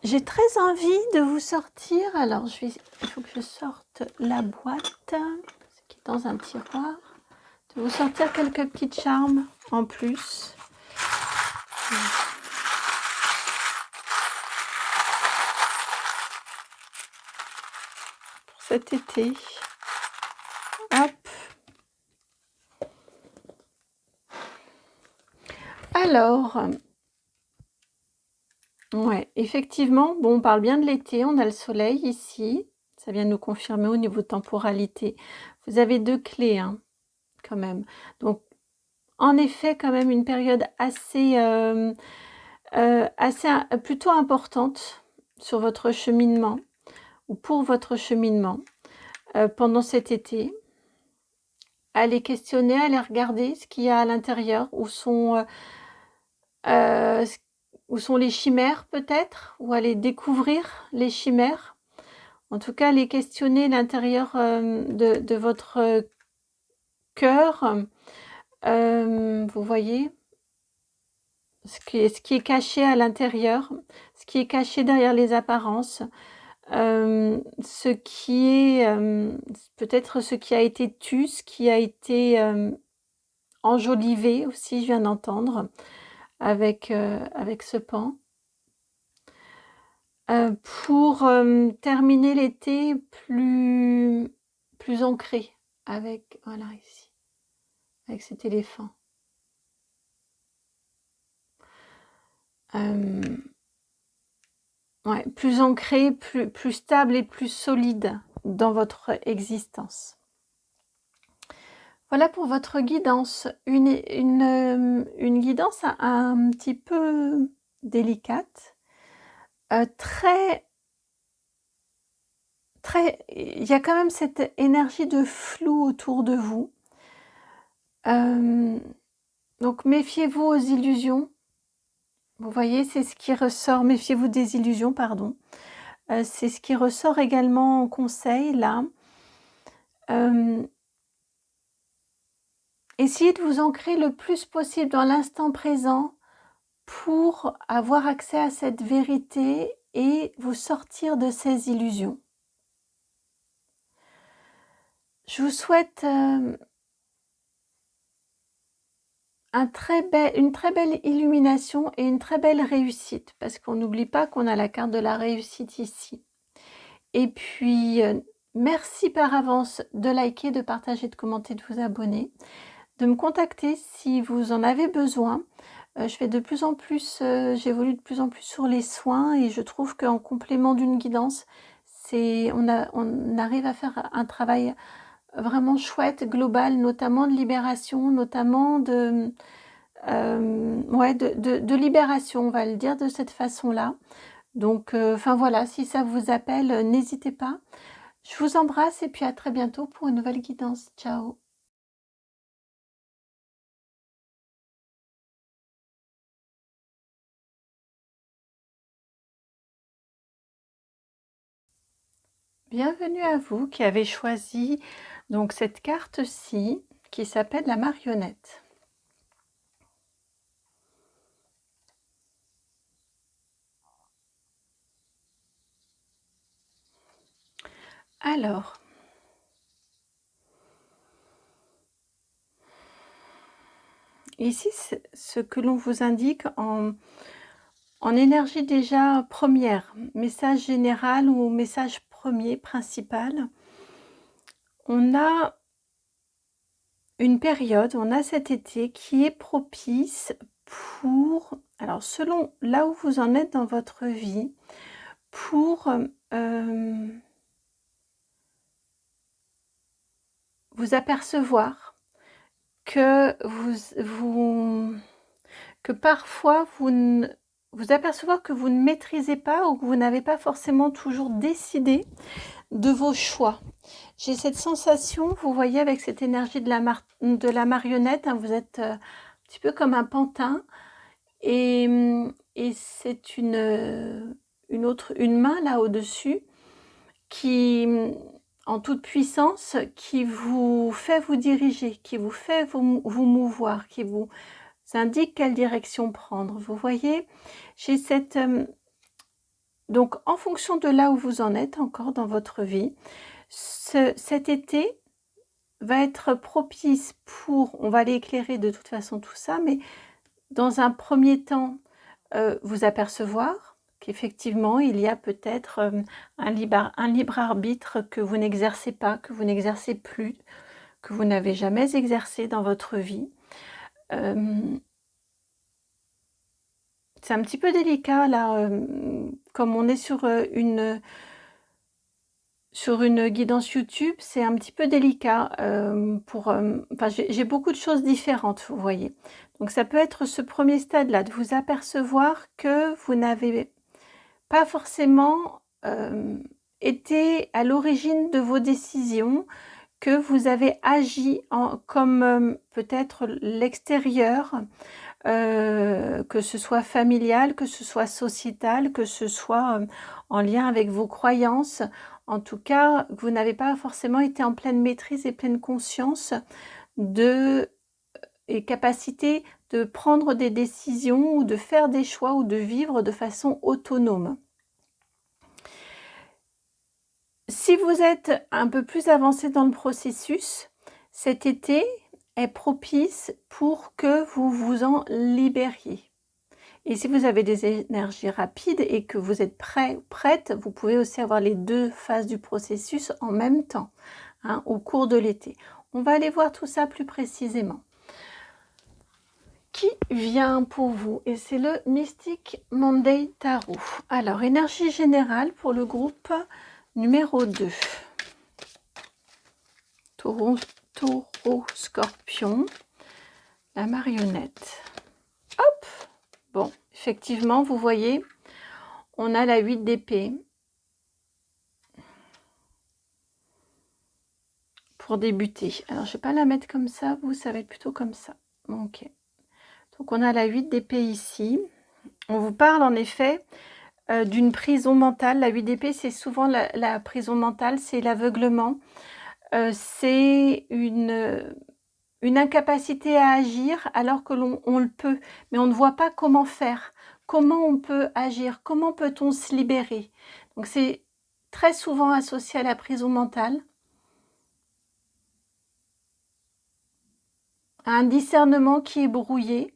J'ai très envie de vous sortir. Alors, il faut que je sorte la boîte, qui est dans un tiroir. De vous sortir quelques petits charmes en plus. Pour cet été. Hop. Alors, ouais, effectivement, bon, on parle bien de l'été, on a le soleil ici. Ça vient nous confirmer au niveau de temporalité. Vous avez 2 clés, hein, quand même. Donc, en effet, quand même, une période assez plutôt importante sur votre cheminement ou pour votre cheminement pendant cet été. Allez questionner, allez regarder ce qu'il y a à l'intérieur, où sont les chimères peut-être, ou aller découvrir les chimères. En tout cas, aller questionner l'intérieur de votre cœur. Vous voyez ce qui est caché à l'intérieur, ce qui est caché derrière les apparences, ce qui est peut-être ce qui a été tu, ce qui a été enjolivé aussi, je viens d'entendre, avec ce pan. Pour terminer l'été plus ancré avec, voilà, ici, avec cet éléphant. Ouais, plus ancré, plus stable et plus solide dans votre existence. Voilà pour votre guidance. Une guidance un petit peu délicate. Il y a quand même cette énergie de flou autour de vous. Donc méfiez-vous aux illusions. Vous voyez, c'est ce qui ressort. Méfiez-vous des illusions, pardon. C'est ce qui ressort également en conseil, là. Essayez de vous ancrer le plus possible dans l'instant présent pour avoir accès à cette vérité et vous sortir de ces illusions. Je vous souhaite une très belle illumination et une très belle réussite, parce qu'on n'oublie pas qu'on a la carte de la réussite ici. Et puis, merci par avance de liker, de partager, de commenter, de vous abonner, de me contacter si vous en avez besoin. Je fais de plus en plus, j'évolue de plus en plus sur les soins et je trouve qu'en complément d'une guidance, on arrive à faire un travail vraiment chouette, global, notamment de libération, notamment de libération, on va le dire de cette façon-là. Donc, enfin voilà, si ça vous appelle, n'hésitez pas. Je vous embrasse et puis à très bientôt pour une nouvelle guidance. Ciao. Bienvenue à vous qui avez choisi donc cette carte-ci qui s'appelle la marionnette. Alors, ici, ce que l'on vous indique en énergie déjà première, message général ou message premier, principal, on a une période, on a cet été qui est propice pour, alors selon là où vous en êtes dans votre vie, pour vous apercevoir que que parfois vous apercevoir que vous ne maîtrisez pas ou que vous n'avez pas forcément toujours décidé de vos choix. J'ai cette sensation, vous voyez, avec cette énergie de la marionnette, hein, vous êtes un petit peu comme un pantin et c'est une main là au-dessus qui, en toute puissance, qui vous fait vous diriger, qui vous fait vous mouvoir, qui vous indique quelle direction prendre. Vous voyez, j'ai cette... donc, en fonction de là où vous en êtes encore dans votre vie, cet été va être propice pour... On va l'éclairer de toute façon tout ça, mais dans un premier temps, vous apercevoir qu'effectivement, il y a peut-être un libre arbitre que vous n'exercez pas, que vous n'exercez plus, que vous n'avez jamais exercé dans votre vie. C'est un petit peu délicat là, comme on est sur une guidance YouTube, c'est un petit peu délicat enfin, j'ai beaucoup de choses différentes, vous voyez. Donc ça peut être ce premier stade-là, de vous apercevoir que vous n'avez pas forcément été à l'origine de vos décisions, que vous avez agi comme peut-être l'extérieur, que ce soit familial, que ce soit sociétal, que ce soit en lien avec vos croyances. En tout cas, vous n'avez pas forcément été en pleine maîtrise et pleine conscience et capacité de prendre des décisions ou de faire des choix ou de vivre de façon autonome. Si vous êtes un peu plus avancé dans le processus, cet été est propice pour que vous vous en libériez. Et si vous avez des énergies rapides et que vous êtes prêt ou prête, vous pouvez aussi avoir les deux phases du processus en même temps, hein, au cours de l'été. On va aller voir tout ça plus précisément. Qui vient pour vous? Et c'est le Mystic Monday Tarot. Alors, énergie générale pour le groupe numéro 2. Taureau, Scorpion, la marionnette. Hop! Bon, effectivement, vous voyez, on a la 8 d'épée. Pour débuter. Alors, je ne vais pas la mettre comme ça, vous, ça va être plutôt comme ça. Ok. Donc, on a la 8 d'épée ici. On vous parle en effet d'une prison mentale. La 8 d'épée, c'est souvent la prison mentale, c'est l'aveuglement. C'est une incapacité à agir alors que on le peut, mais on ne voit pas comment faire, comment on peut agir, comment peut-on se libérer. Donc c'est très souvent associé à la prison mentale, à un discernement qui est brouillé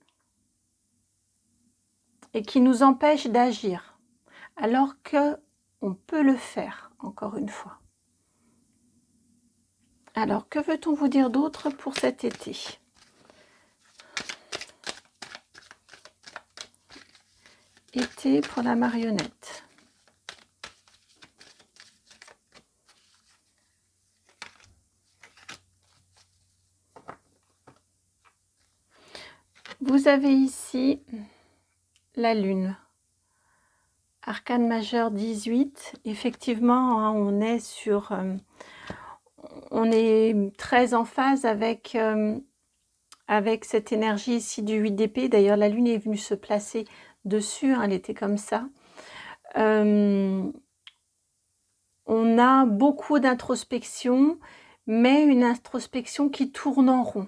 et qui nous empêche d'agir, alors que on peut le faire, encore une fois. Alors, que veut-on vous dire d'autre pour cet été? Été pour la marionnette. Vous avez ici la lune. Arcane majeur 18. Effectivement, hein, on est sur... on est très en phase avec cette énergie ici du 8 d'épée. D'ailleurs, la lune est venue se placer dessus, hein, elle était comme ça. On on a beaucoup d'introspection, mais une introspection qui tourne en rond.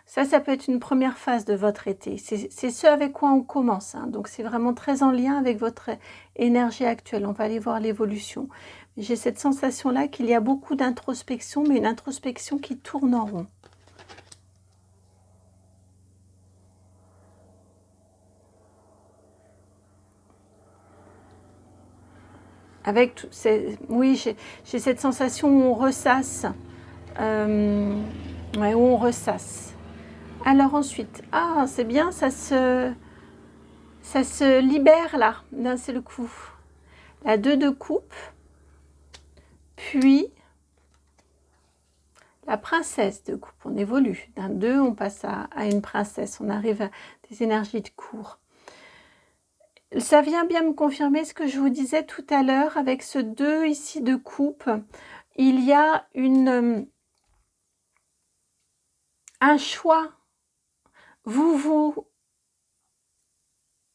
Ça peut être une première phase de votre été. C'est ce avec quoi on commence, hein. Donc c'est vraiment très en lien avec votre énergie actuelle. On va aller voir l'évolution. J'ai cette sensation-là qu'il y a beaucoup d'introspection, mais une introspection qui tourne en rond. Avec tout, oui, j'ai cette sensation où on ressasse. Ouais, où on ressasse. Alors ensuite, ah, c'est bien, ça se libère là, d'un seul coup. La 2 de coupe, puis la princesse de coupe. On évolue. D'un 2, on passe à une princesse. On arrive à des énergies de cour. Ça vient bien me confirmer ce que je vous disais tout à l'heure avec ce 2 ici de coupe. Il y a un choix. Vous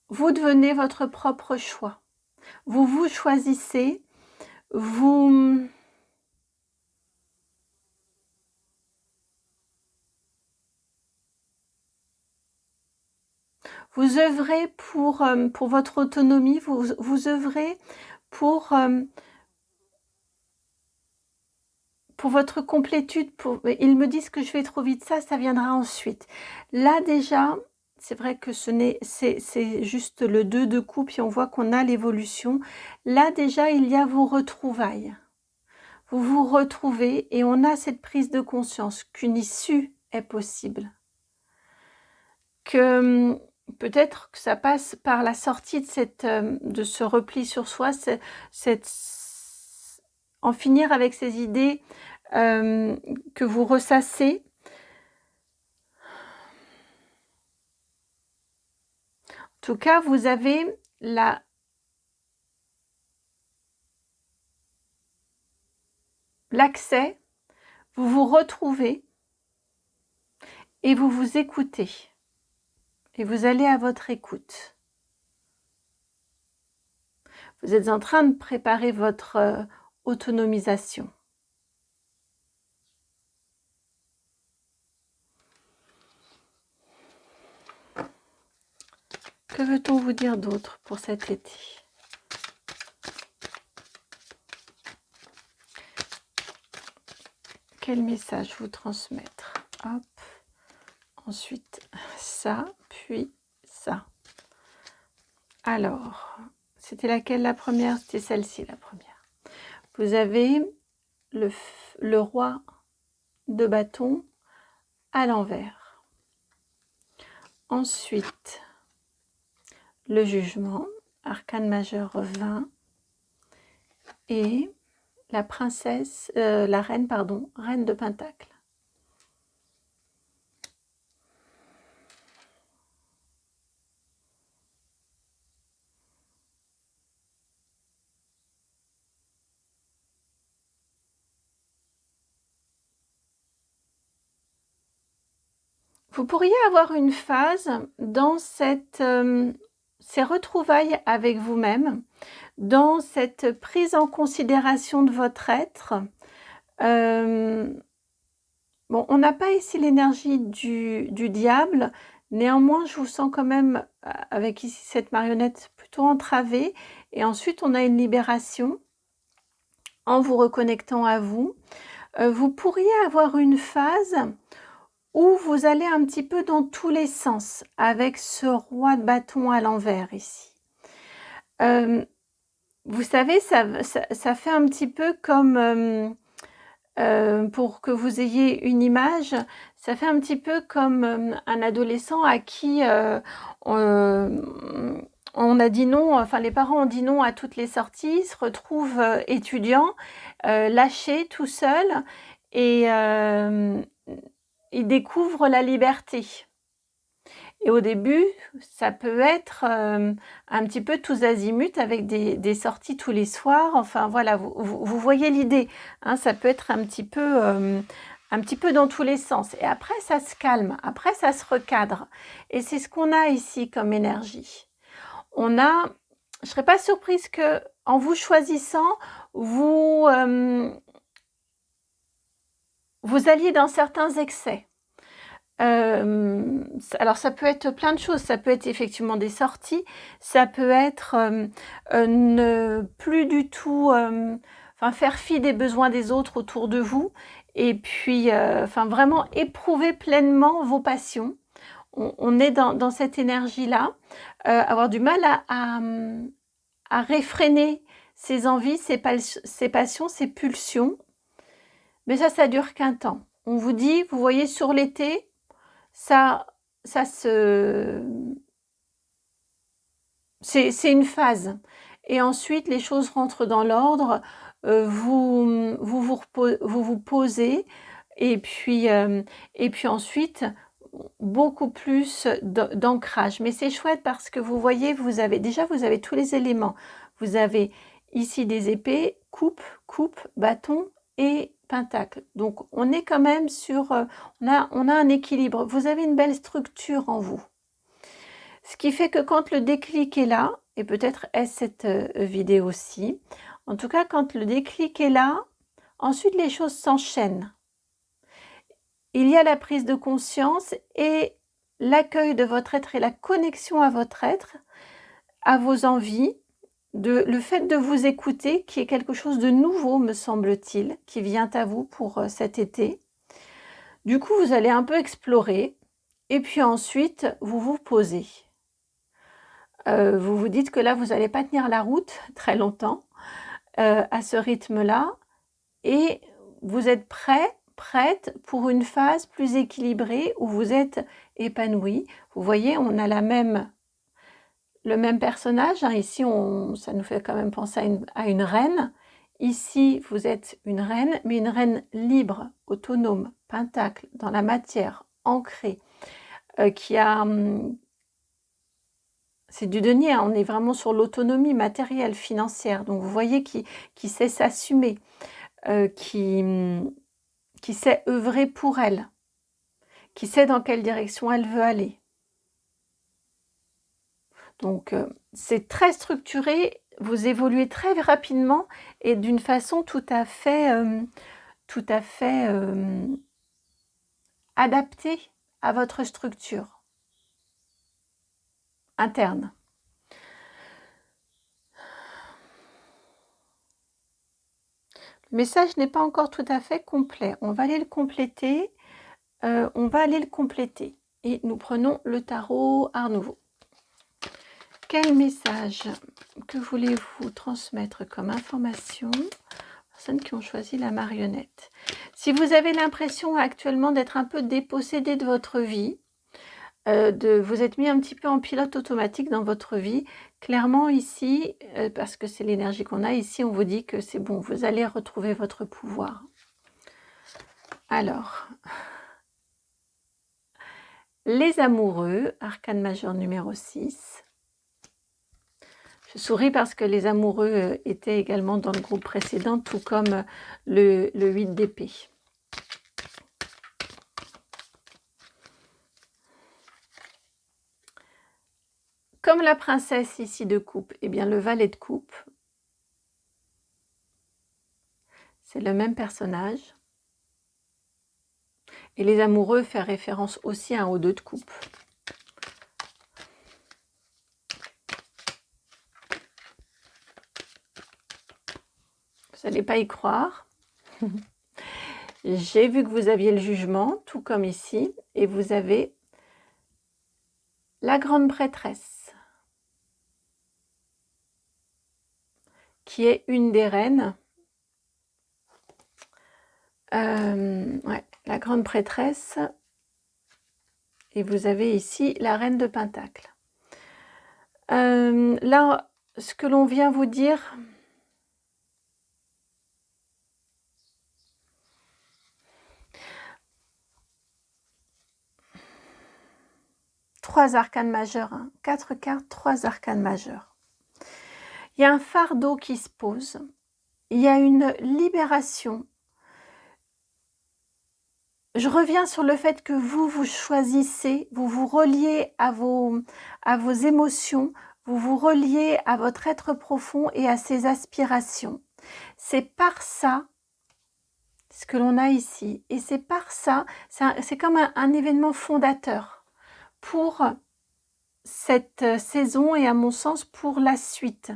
devenez votre propre choix. Vous choisissez. Vous œuvrez pour votre autonomie, vous œuvrez pour votre complétude. Ils me disent que je vais trop vite, ça viendra ensuite. Là déjà, c'est vrai que c'est juste le 2 de coupe, puis on voit qu'on a l'évolution. Là déjà, il y a vos retrouvailles. Vous vous retrouvez et on a cette prise de conscience qu'une issue est possible. Que peut-être que ça passe par la sortie de ce repli sur soi, en finir avec ces idées que vous ressassez. En tout cas, vous avez l'accès, vous vous retrouvez et vous vous écoutez. Et vous allez à votre écoute. Vous êtes en train de préparer votre autonomisation. Que veut-on vous dire d'autre pour cet été? Quel message vous transmettre? Hop. Ensuite, ça, puis ça. Alors, c'était laquelle la première? C'était celle-ci la première. Vous avez le roi de bâton à l'envers. Ensuite, le jugement, arcane majeur 20. Et la princesse, la reine, pardon, reine de pentacle. Vous pourriez avoir une phase dans ces retrouvailles avec vous-même, dans cette prise en considération de votre être. Bon, on n'a pas ici l'énergie du diable, néanmoins je vous sens quand même, avec ici cette marionnette, plutôt entravée, et ensuite on a une libération en vous reconnectant à vous. Vous pourriez avoir une phase où vous allez un petit peu dans tous les sens avec ce roi de bâton à l'envers ici. Vous savez, ça fait un petit peu comme, pour que vous ayez une image, ça fait un petit peu comme un adolescent à qui on a dit non, enfin les parents ont dit non à toutes les sorties, se retrouvent étudiants, lâchés tout seuls, et ils découvrent la liberté. Et au début, ça peut être un petit peu tous azimuts avec des sorties tous les soirs. Enfin voilà, vous voyez l'idée, hein, ça peut être un petit peu dans tous les sens. Et après, ça se calme, après, ça se recadre. Et c'est ce qu'on a ici comme énergie. On a je ne serais pas surprise que, en vous choisissant, vous, vous alliez dans certains excès. Alors ça peut être plein de choses, ça peut être effectivement des sorties, ça peut être ne plus du tout enfin, faire fi des besoins des autres autour de vous, et puis enfin, vraiment éprouver pleinement vos passions. On est dans cette énergie-là, avoir du mal à réfréner ses envies, ses passions, ses pulsions, mais ça dure qu'un temps. On vous dit, vous voyez, sur l'été, ça se... C'est une phase. Et ensuite, les choses rentrent dans l'ordre, vous posez, et puis ensuite, beaucoup plus d'ancrage. Mais c'est chouette parce que vous voyez, vous avez tous les éléments. Vous avez ici des épées, coupe, bâton et pentacle. Donc, on est quand même sur... on a un équilibre. Vous avez une belle structure en vous. Ce qui fait que quand le déclic est là, et peut-être est-ce cette vidéo-ci, en tout cas, quand le déclic est là, ensuite les choses s'enchaînent. Il y a la prise de conscience et l'accueil de votre être et la connexion à votre être, à vos envies, le fait de vous écouter, qui est quelque chose de nouveau, me semble-t-il, qui vient à vous pour cet été. Du coup, vous allez un peu explorer, et puis ensuite, vous vous posez. Vous vous dites que là, vous n'allez pas tenir la route très longtemps à ce rythme-là, et vous êtes prête pour une phase plus équilibrée où vous êtes épanoui. Vous voyez, on a le même personnage, hein. Ici, ça nous fait quand même penser à une reine. Ici, vous êtes une reine, mais une reine libre, autonome, pentacle, dans la matière, ancrée, qui a... c'est du denier, hein. On est vraiment sur l'autonomie matérielle, financière. Donc, vous voyez qui sait s'assumer, qui sait œuvrer pour elle, qui sait dans quelle direction elle veut aller. Donc, c'est très structuré, vous évoluez très rapidement et d'une façon tout à fait adaptée à votre structure interne. Le message n'est pas encore tout à fait complet. On va aller le compléter. Et nous prenons le tarot Art Nouveau. Quel message que voulez-vous transmettre comme information aux personnes qui ont choisi la marionnette? Si vous avez l'impression actuellement d'être un peu dépossédé de votre vie, vous êtes mis un petit peu en pilote automatique dans votre vie, clairement ici, parce que c'est l'énergie qu'on a, ici on vous dit que c'est bon, vous allez retrouver votre pouvoir. Alors, les amoureux, arcane majeur numéro 6. Je souris parce que les amoureux étaient également dans le groupe précédent, tout comme le 8 d'épée. Comme la princesse ici de coupe, eh bien le valet de coupe, c'est le même personnage. Et les amoureux fait référence aussi à un haut 2 de coupe. Vous n'allez pas y croire. J'ai vu que vous aviez le jugement, tout comme ici, et vous avez la grande prêtresse, qui est une des reines. Ouais, la grande prêtresse. Et vous avez ici la reine de Pentacle. Là, ce que l'on vient vous dire... Trois arcanes majeures, hein. 4 cartes, 3 arcanes majeures. Il y a un fardeau qui se pose. Il y a une libération. Je reviens sur le fait que vous choisissez, vous vous reliez à vos émotions, vous vous reliez à votre être profond et à ses aspirations. C'est par ça, ce que l'on a ici, et c'est par ça, c'est comme un événement fondateur pour cette saison et à mon sens pour la suite.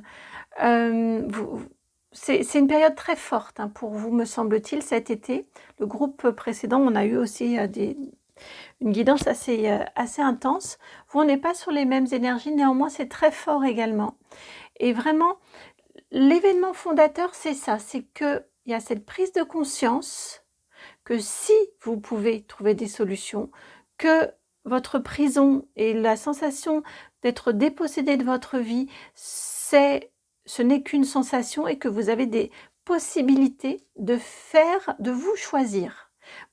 C'est une période très forte hein, pour vous, me semble-t-il, cet été. Le groupe précédent, on a eu aussi une guidance assez intense. Vous, on n'est pas sur les mêmes énergies, néanmoins, c'est très fort également. Et vraiment, l'événement fondateur, c'est ça, c'est qu'il y a cette prise de conscience que si vous pouvez trouver des solutions, que votre prison et la sensation d'être dépossédé de votre vie, ce n'est qu'une sensation et que vous avez des possibilités de vous choisir.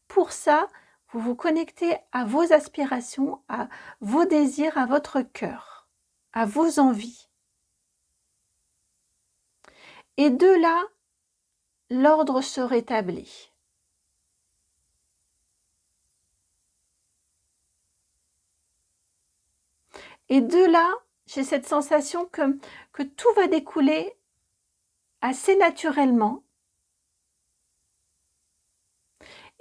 Pour ça, vous vous connectez à vos aspirations, à vos désirs, à votre cœur, à vos envies. Et de là, l'ordre se rétablit. Et de là, j'ai cette sensation que tout va découler assez naturellement.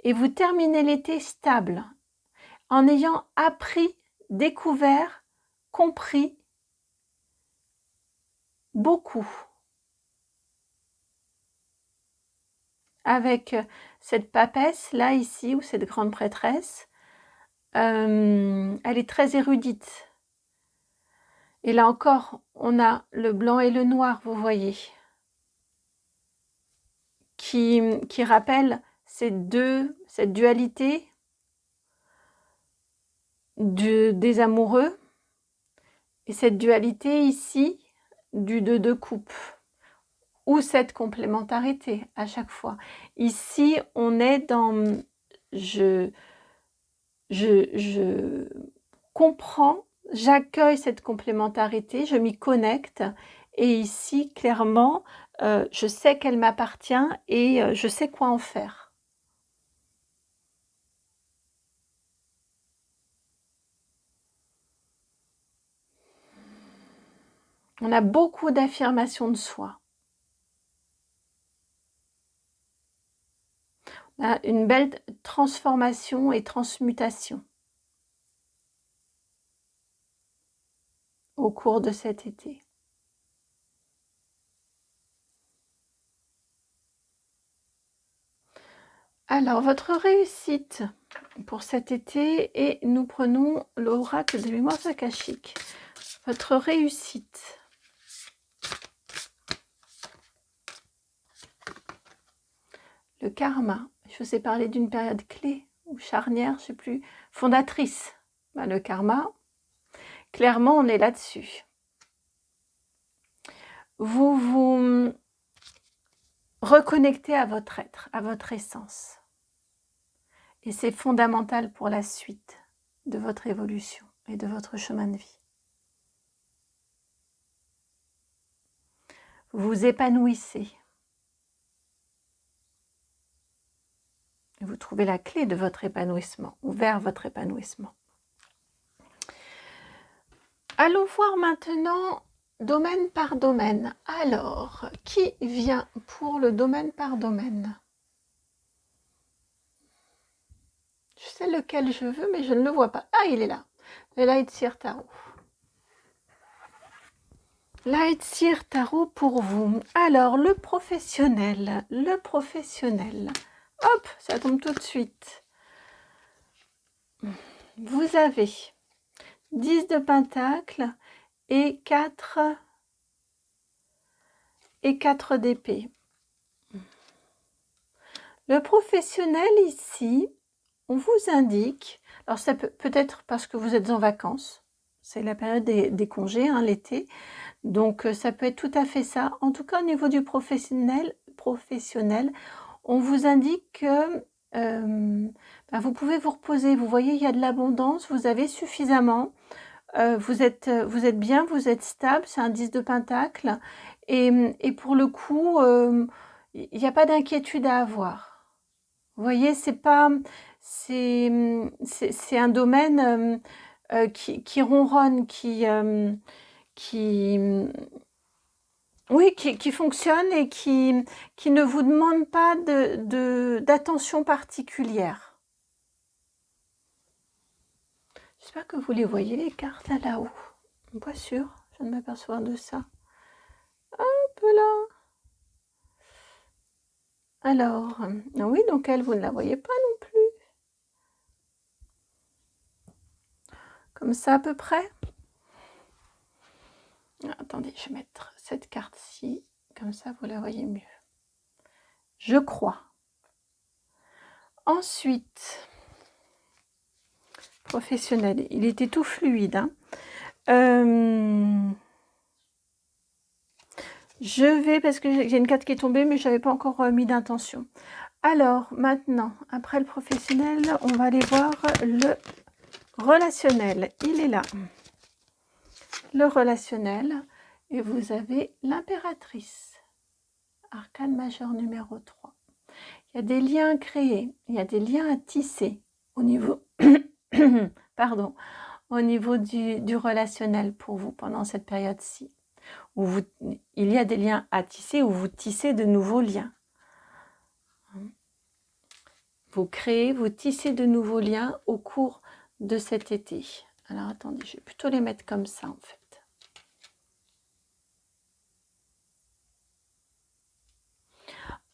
Et vous terminez l'été stable, en ayant appris, découvert, compris beaucoup. Avec cette papesse, là, ici, ou cette grande prêtresse, elle est très érudite. Et là encore, on a le blanc et le noir, vous voyez, qui rappellent cette dualité des amoureux, et cette dualité ici du 2 de coupe, ou cette complémentarité à chaque fois. Ici, on est dans je comprends, j'accueille cette complémentarité, je m'y connecte, et ici, clairement, je sais qu'elle m'appartient et je sais quoi en faire. On a beaucoup d'affirmations de soi. On a une belle transformation et transmutation au cours de cet été. Alors, votre réussite pour cet été, et nous prenons l'oracle de mémoire akashique. Votre réussite. Le karma. Je vous ai parlé d'une période clé ou charnière, je ne sais plus, fondatrice. Ben, le karma, clairement, on est là-dessus. Vous vous reconnectez à votre être, à votre essence. Et c'est fondamental pour la suite de votre évolution et de votre chemin de vie. Vous vous épanouissez. Et vous trouvez la clé de votre épanouissement, ou vers votre épanouissement. Allons voir maintenant domaine par domaine. Alors, qui vient pour le domaine par domaine? Je sais lequel je veux, mais je ne le vois pas. Ah, il est là. Le Light Seer Tarot. Light Seer Tarot pour vous. Alors, le professionnel. Le professionnel. Hop, ça tombe tout de suite. Vous avez 10 de Pentacle et 4 d'épée. Le professionnel ici, on vous indique, alors ça peut être parce que vous êtes en vacances, c'est la période des congés, hein, l'été, donc ça peut être tout à fait ça. En tout cas, au niveau du professionnel, on vous indique que vous pouvez vous reposer. Vous voyez, il y a de l'abondance, vous avez suffisamment, vous êtes bien, vous êtes stable, c'est un 10 de Pentacle, et pour le coup, il n'y a pas d'inquiétude à avoir. Vous voyez, c'est un domaine qui ronronne, qui oui, qui fonctionne et qui ne vous demande pas d'attention particulière. J'espère que vous les voyez, les cartes, là-haut. Pas sûr, je viens de m'apercevoir de ça. Hop là. Alors, oui, donc elle, vous ne la voyez pas non plus. Comme ça à peu près. Attendez, je vais mettre cette carte-ci. Comme ça, vous la voyez mieux. Je crois. Ensuite, professionnel. Il était tout fluide. Hein. Je vais, parce que j'ai une carte qui est tombée, mais je n'avais pas encore mis d'intention. Alors, maintenant, après le professionnel, on va aller voir le relationnel. Il est là. Le relationnel. Et vous avez l'impératrice. Arcane majeur numéro 3. Il y a des liens à créer. Il y a des liens à tisser au niveau, pardon, au niveau du relationnel pour vous pendant cette période-ci. Il y a des liens à tisser ou vous tissez de nouveaux liens. Vous créez, vous tissez de nouveaux liens au cours de cet été. Alors attendez, je vais plutôt les mettre comme ça en fait.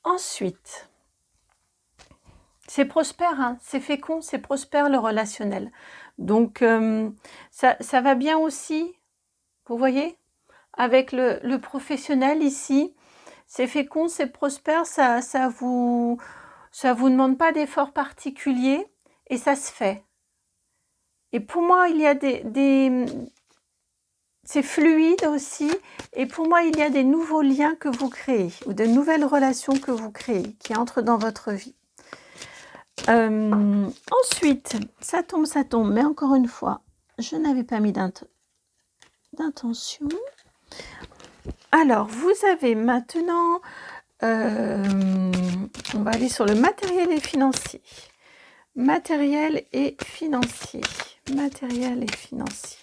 Ensuite, c'est prospère, hein, c'est fécond, c'est prospère le relationnel. Donc ça va bien aussi, vous voyez, avec le professionnel ici. C'est fécond, c'est prospère, ça vous demande pas d'efforts particuliers et ça se fait. Et pour moi, il y a c'est fluide aussi. Et pour moi, il y a des nouveaux liens que vous créez ou de nouvelles relations que vous créez qui entrent dans votre vie. Ensuite, ça tombe. Mais encore une fois, je n'avais pas mis d'intention. Alors, vous avez maintenant... on va aller sur le matériel et financier. Matériel et financier. Matériel et financier.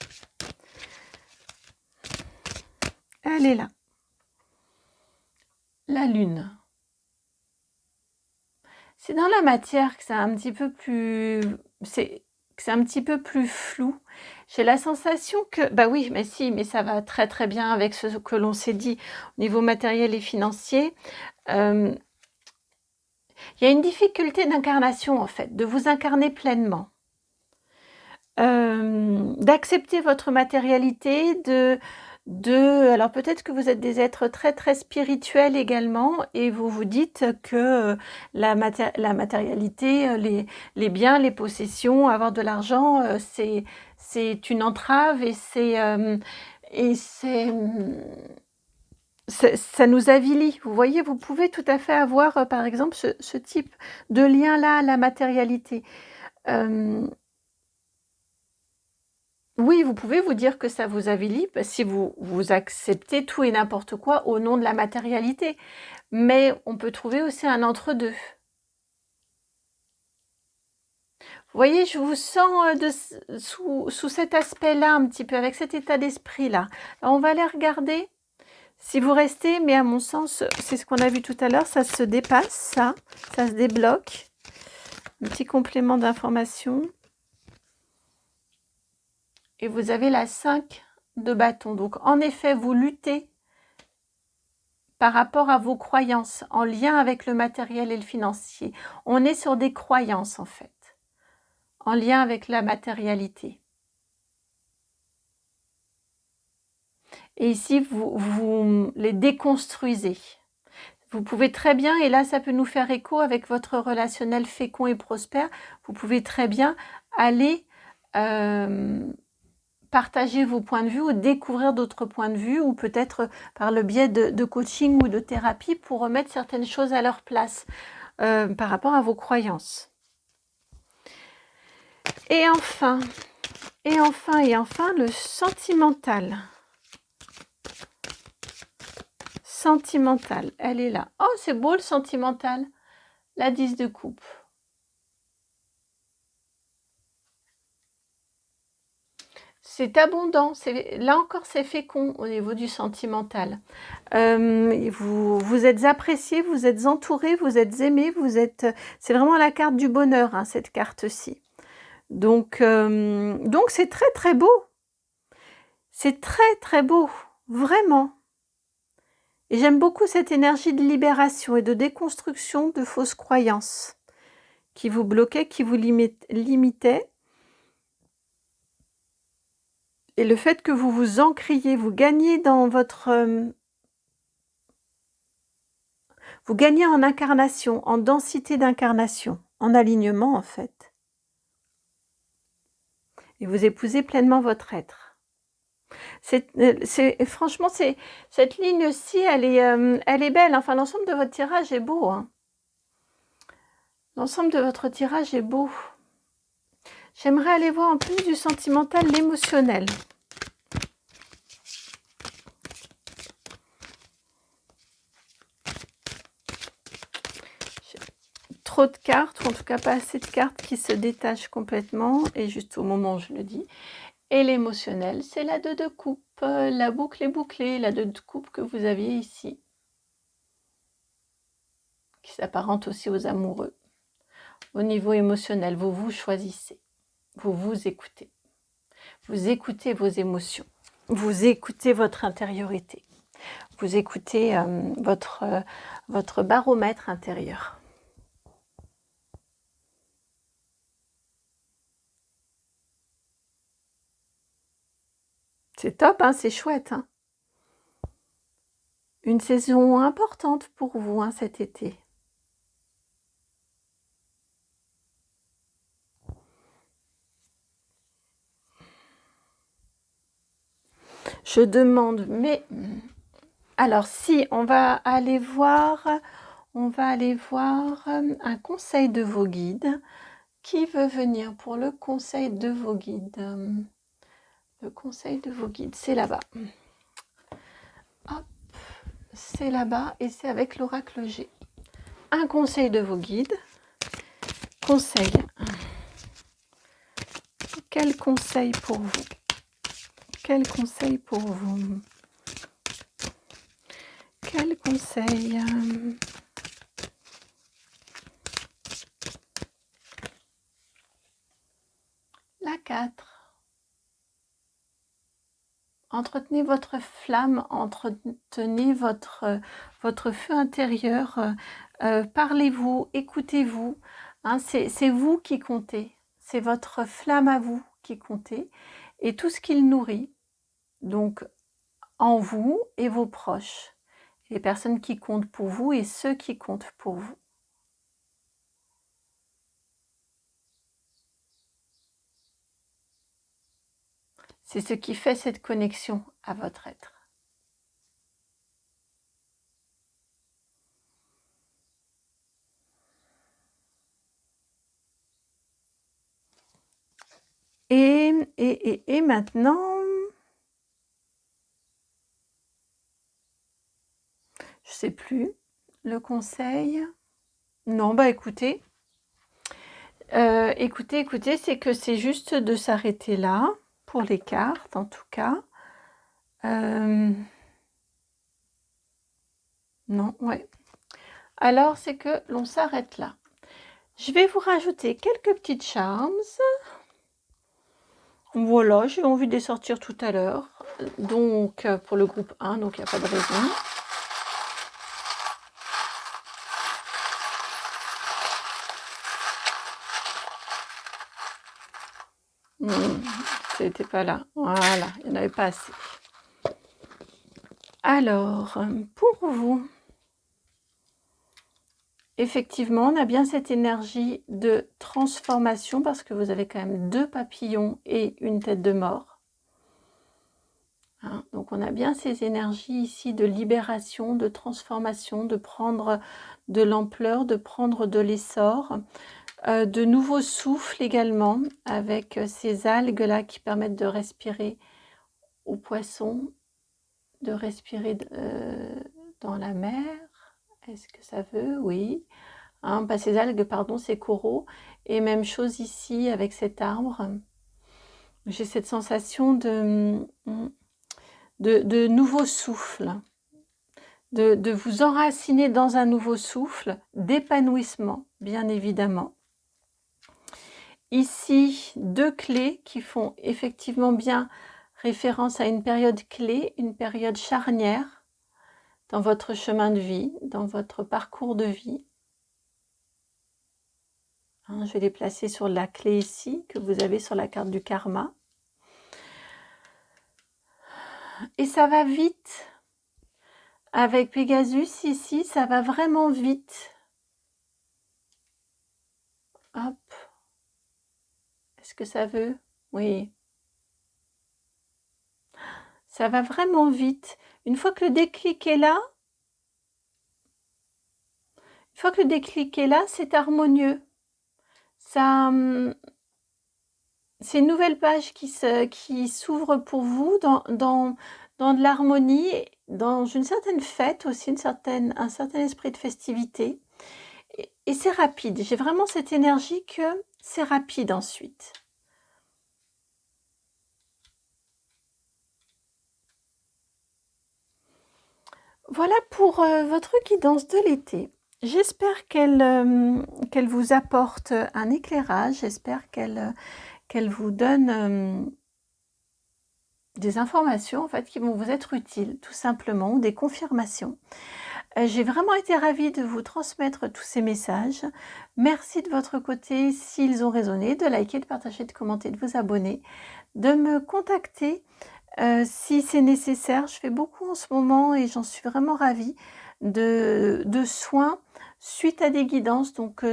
Elle est là. La lune. C'est dans la matière que c'est un petit peu plus... c'est un petit peu plus flou. J'ai la sensation que... Bah oui, mais si, mais ça va très très bien avec ce que l'on s'est dit au niveau matériel et financier. Il y a une difficulté d'incarnation en fait, de vous incarner pleinement. D'accepter votre matérialité, alors peut-être que vous êtes des êtres très très spirituels également et vous vous dites que la matérialité, les biens, les possessions, avoir de l'argent, c'est une entrave et ça nous avilit. Vous voyez, vous pouvez tout à fait avoir par exemple ce type de lien-là à la matérialité. Oui, vous pouvez vous dire que ça vous avilit si vous acceptez tout et n'importe quoi au nom de la matérialité. Mais on peut trouver aussi un entre-deux. Vous voyez, je vous sens sous cet aspect-là un petit peu, avec cet état d'esprit-là. On va aller regarder si vous restez, mais à mon sens, c'est ce qu'on a vu tout à l'heure, ça se dépasse, ça se débloque. Un petit complément d'information. Et vous avez la 5 de bâton. Donc, en effet, vous luttez par rapport à vos croyances en lien avec le matériel et le financier. On est sur des croyances, en fait, en lien avec la matérialité. Et ici, vous les déconstruisez. Vous pouvez très bien, et là, ça peut nous faire écho avec votre relationnel fécond et prospère, vous pouvez très bien aller... partager vos points de vue ou découvrir d'autres points de vue ou peut-être par le biais de coaching ou de thérapie pour remettre certaines choses à leur place par rapport à vos croyances. Et enfin, le sentimental. Sentimental, elle est là. Oh, c'est beau le sentimental. La 10 de coupe. c'est abondant, là encore c'est fécond au niveau du sentimental. Vous êtes apprécié, vous êtes entouré, vous êtes aimé, c'est vraiment la carte du bonheur, hein, cette carte-ci. Donc c'est très très beau. C'est très très beau, vraiment. Et j'aime beaucoup cette énergie de libération et de déconstruction de fausses croyances qui vous bloquaient, qui vous limitaient. Et le fait que vous vous encriez, vous gagnez dans vous gagnez en incarnation, en densité d'incarnation, en alignement en fait. Et vous épousez pleinement votre être. Franchement, cette ligne-ci, elle est belle. Enfin, l'ensemble de votre tirage est beau. Hein. L'ensemble de votre tirage est beau. J'aimerais aller voir en plus du sentimental, l'émotionnel. Trop de cartes, ou en tout cas pas assez de cartes qui se détachent complètement, et juste au moment où je le dis. Et l'émotionnel, c'est la 2 de coupe, la boucle est bouclée, la 2 de coupe que vous aviez ici, qui s'apparente aussi aux amoureux. Au niveau émotionnel, vous vous choisissez, vous vous écoutez vos émotions, vous écoutez votre intériorité, vous écoutez votre baromètre intérieur. C'est top, hein, c'est chouette. Hein. Une saison importante pour vous hein, cet été. Je demande, mais... Alors si, on va aller voir un conseil de vos guides. Qui veut venir pour le conseil de vos guides? Le conseil de vos guides, c'est là-bas. Hop, c'est là-bas et c'est avec l'oracle G. Un conseil de vos guides. Conseil. Quel conseil pour vous? Quel conseil pour vous? Quel conseil? La 4. Entretenez votre flamme, entretenez votre feu intérieur, parlez-vous, écoutez-vous. Hein, c'est vous qui comptez, c'est votre flamme à vous qui comptez et tout ce qu'il nourrit, donc en vous et vos proches, les personnes qui comptent pour vous et ceux qui comptent pour vous. C'est ce qui fait cette connexion à votre être. Et maintenant, je sais plus, le conseil. Non, bah écoutez, c'est que c'est juste de s'arrêter là, pour les cartes en tout cas. Non, ouais. Alors, c'est que l'on s'arrête là. Je vais vous rajouter quelques petites charms. Voilà, j'ai envie de les sortir tout à l'heure. Donc, pour le groupe 1, donc il n'y a pas de raison. C'était pas là. Voilà, il n'y en avait pas assez. Alors, pour vous, effectivement, on a bien cette énergie de transformation parce que vous avez quand même 2 papillons et une tête de mort. Hein, donc, on a bien ces énergies ici de libération, de transformation, de prendre de l'ampleur, de prendre de l'essor. De nouveaux souffles également avec ces algues-là qui permettent de respirer aux poissons, de respirer dans la mer. Est-ce que ça veut? Oui. Hein, pas ces algues, pardon, ces coraux. Et même chose ici avec cet arbre. J'ai cette sensation de nouveau souffle, de vous enraciner dans un nouveau souffle, d'épanouissement, bien évidemment. Ici, 2 clés qui font effectivement bien référence à une période clé, une période charnière dans votre chemin de vie, dans votre parcours de vie. Hein, je vais les placer sur la clé ici, que vous avez sur la carte du karma. Et ça va vite. Avec Pégasus, ici, ça va vraiment vite. Hop. Est-ce que ça veut? Oui. Ça va vraiment vite. Une fois que le déclic est là, c'est harmonieux. Ça, c'est une nouvelle page qui s'ouvre pour vous dans de l'harmonie, dans une certaine fête aussi, un certain esprit de festivité. Et c'est rapide. J'ai vraiment cette énergie que c'est rapide ensuite. Voilà pour votre guidance de l'été. J'espère qu'elle vous apporte un éclairage. J'espère qu'elle vous donne des informations en fait, qui vont vous être utiles, tout simplement, ou des confirmations. J'ai vraiment été ravie de vous transmettre tous ces messages. Merci de votre côté, s'ils ont résonné, de liker, de partager, de commenter, de vous abonner, de me contacter si c'est nécessaire. Je fais beaucoup en ce moment et j'en suis vraiment ravie de soins suite à des guidances, donc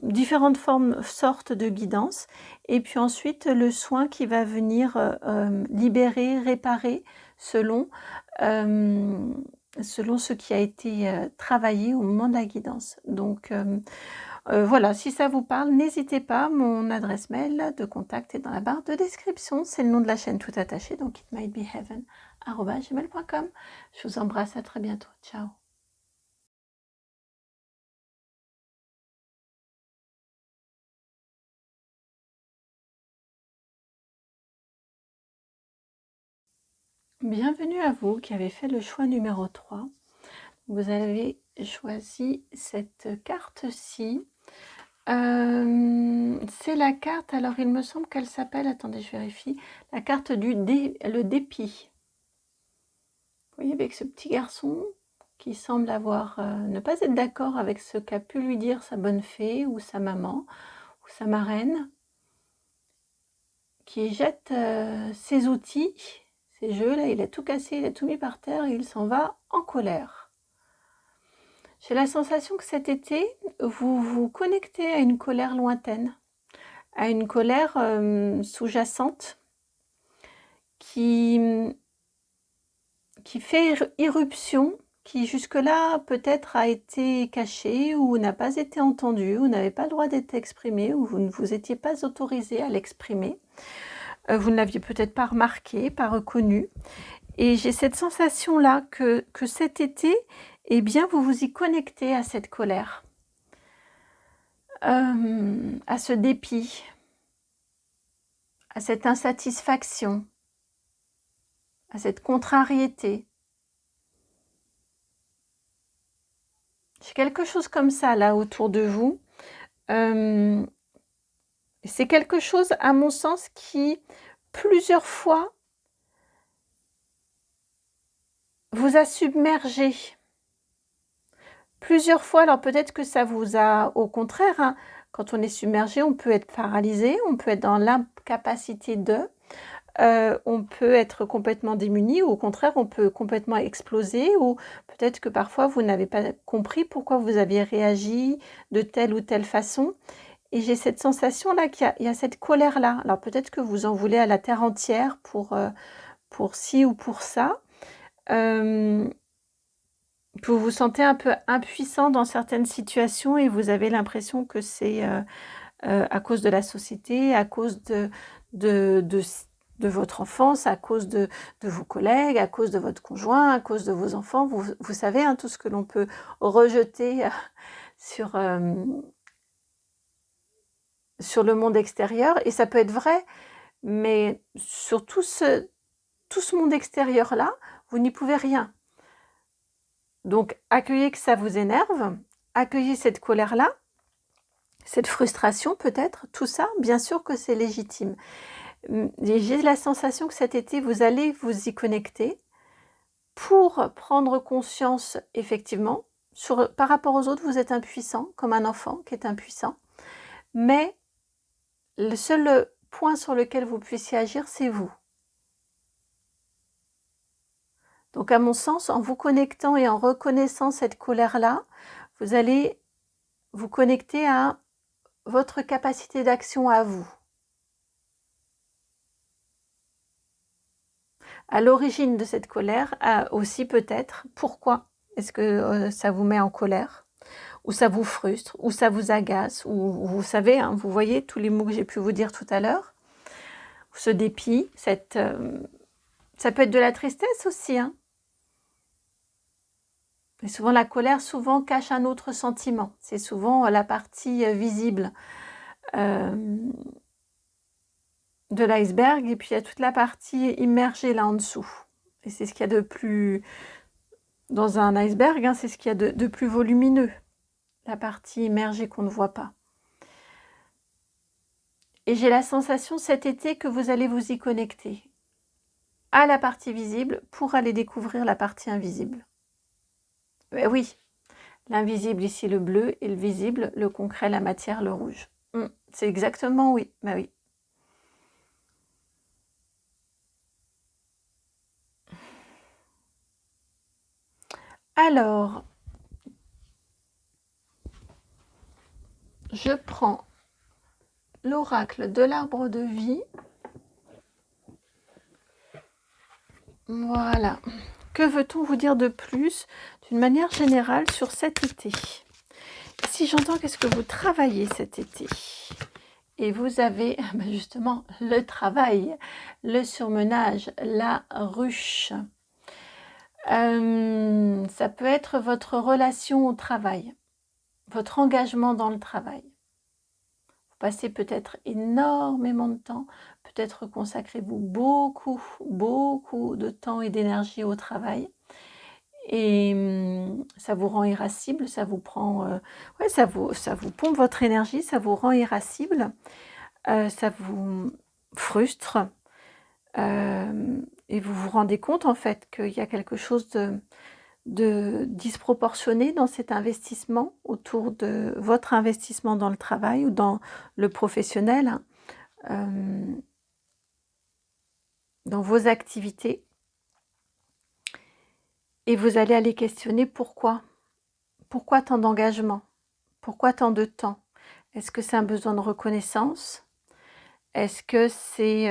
différentes sortes de guidances, et puis ensuite le soin qui va venir libérer, réparer selon ce qui a été travaillé au moment de la guidance. Donc voilà, si ça vous parle, n'hésitez pas, mon adresse mail de contact est dans la barre de description, c'est le nom de la chaîne tout attaché, donc itmightbeheaven@gmail.com. Je vous embrasse, à très bientôt, ciao. Bienvenue à vous qui avez fait le choix numéro 3. Vous avez choisi cette carte-ci. C'est la carte, alors il me semble qu'elle s'appelle, attendez je vérifie, la carte du le dépit. Vous voyez, avec ce petit garçon qui semble avoir ne pas être d'accord avec ce qu'a pu lui dire sa bonne fée ou sa maman ou sa marraine, qui jette ses outils, ses jeux, là il a tout cassé, il a tout mis par terre et il s'en va en colère. J'ai la sensation que cet été, vous vous connectez à une colère lointaine, à une colère sous-jacente qui fait irruption, qui jusque-là peut-être a été cachée ou n'a pas été entendue, ou n'avait pas le droit d'être exprimée, ou vous ne vous étiez pas autorisé à l'exprimer. Vous ne l'aviez peut-être pas remarqué, pas reconnu. Et j'ai cette sensation-là que cet été, eh bien, vous vous y connectez à cette colère, à ce dépit, à cette insatisfaction, à cette contrariété. J'ai quelque chose comme ça là autour de vous. C'est quelque chose, à mon sens, qui plusieurs fois vous a submergé. Plusieurs fois, alors peut-être que ça vous a, au contraire, hein, quand on est submergé, on peut être paralysé, on peut être dans l'incapacité de, on peut être complètement démuni, ou au contraire, on peut complètement exploser, ou peut-être que parfois vous n'avez pas compris pourquoi vous aviez réagi de telle ou telle façon. Et j'ai cette sensation-là qu'il y a cette colère-là. Alors peut-être que vous en voulez à la terre entière pour ci ou pour ça. Vous vous sentez un peu impuissant dans certaines situations et vous avez l'impression que c'est à cause de la société, à cause de votre enfance, à cause de vos collègues, à cause de votre conjoint, à cause de vos enfants. Vous savez, hein, tout ce que l'on peut rejeter sur le monde extérieur. Et ça peut être vrai Mais sur tout ce monde extérieur-là, vous n'y pouvez rien. Donc, accueillez que ça vous énerve, accueillez cette colère-là, cette frustration peut-être, tout ça, bien sûr que c'est légitime. J'ai la sensation que cet été, vous allez vous y connecter pour prendre conscience, effectivement, par rapport aux autres, vous êtes impuissant, comme un enfant qui est impuissant. Mais le seul point sur lequel vous puissiez agir, c'est vous. Donc, à mon sens, en vous connectant et en reconnaissant cette colère-là, vous allez vous connecter à votre capacité d'action à vous. À l'origine de cette colère, aussi peut-être, pourquoi est-ce que ça vous met en colère, ou ça vous frustre, ou ça vous agace, ou vous savez, hein, vous voyez tous les mots que j'ai pu vous dire tout à l'heure, ce dépit, ça peut être de la tristesse aussi, hein. Et souvent la colère cache un autre sentiment, c'est souvent la partie visible de l'iceberg, et puis il y a toute la partie immergée là en dessous. Et c'est ce qu'il y a de plus... Dans un iceberg, hein, c'est ce qu'il y a de plus volumineux, la partie immergée qu'on ne voit pas. Et j'ai la sensation cet été que vous allez vous y connecter à la partie visible pour aller découvrir la partie invisible. Oui, l'invisible ici le bleu et le visible, le concret, la matière, le rouge. C'est exactement oui, bah oui. Alors, je prends l'oracle de l'arbre de vie. Voilà. Que veut-on vous dire de plus, d'une manière générale, sur cet été? Si j'entends qu'est-ce que vous travaillez cet été, et vous avez justement le travail, le surmenage, la ruche. Ça peut être votre relation au travail, votre engagement dans le travail. Vous passez peut-être énormément de temps, peut-être consacrez-vous beaucoup de temps et d'énergie au travail. Et ça vous rend irascible, ça vous prend... ça vous pompe votre énergie, ça vous rend irascible, ça vous frustre. Et vous vous rendez compte en fait qu'il y a quelque chose de disproportionné dans cet investissement, autour de votre investissement dans le travail ou dans le professionnel, dans vos activités. Et vous allez aller questionner pourquoi. Pourquoi tant d'engagement? Pourquoi tant de temps? Est-ce que c'est un besoin de reconnaissance? Est-ce que c'est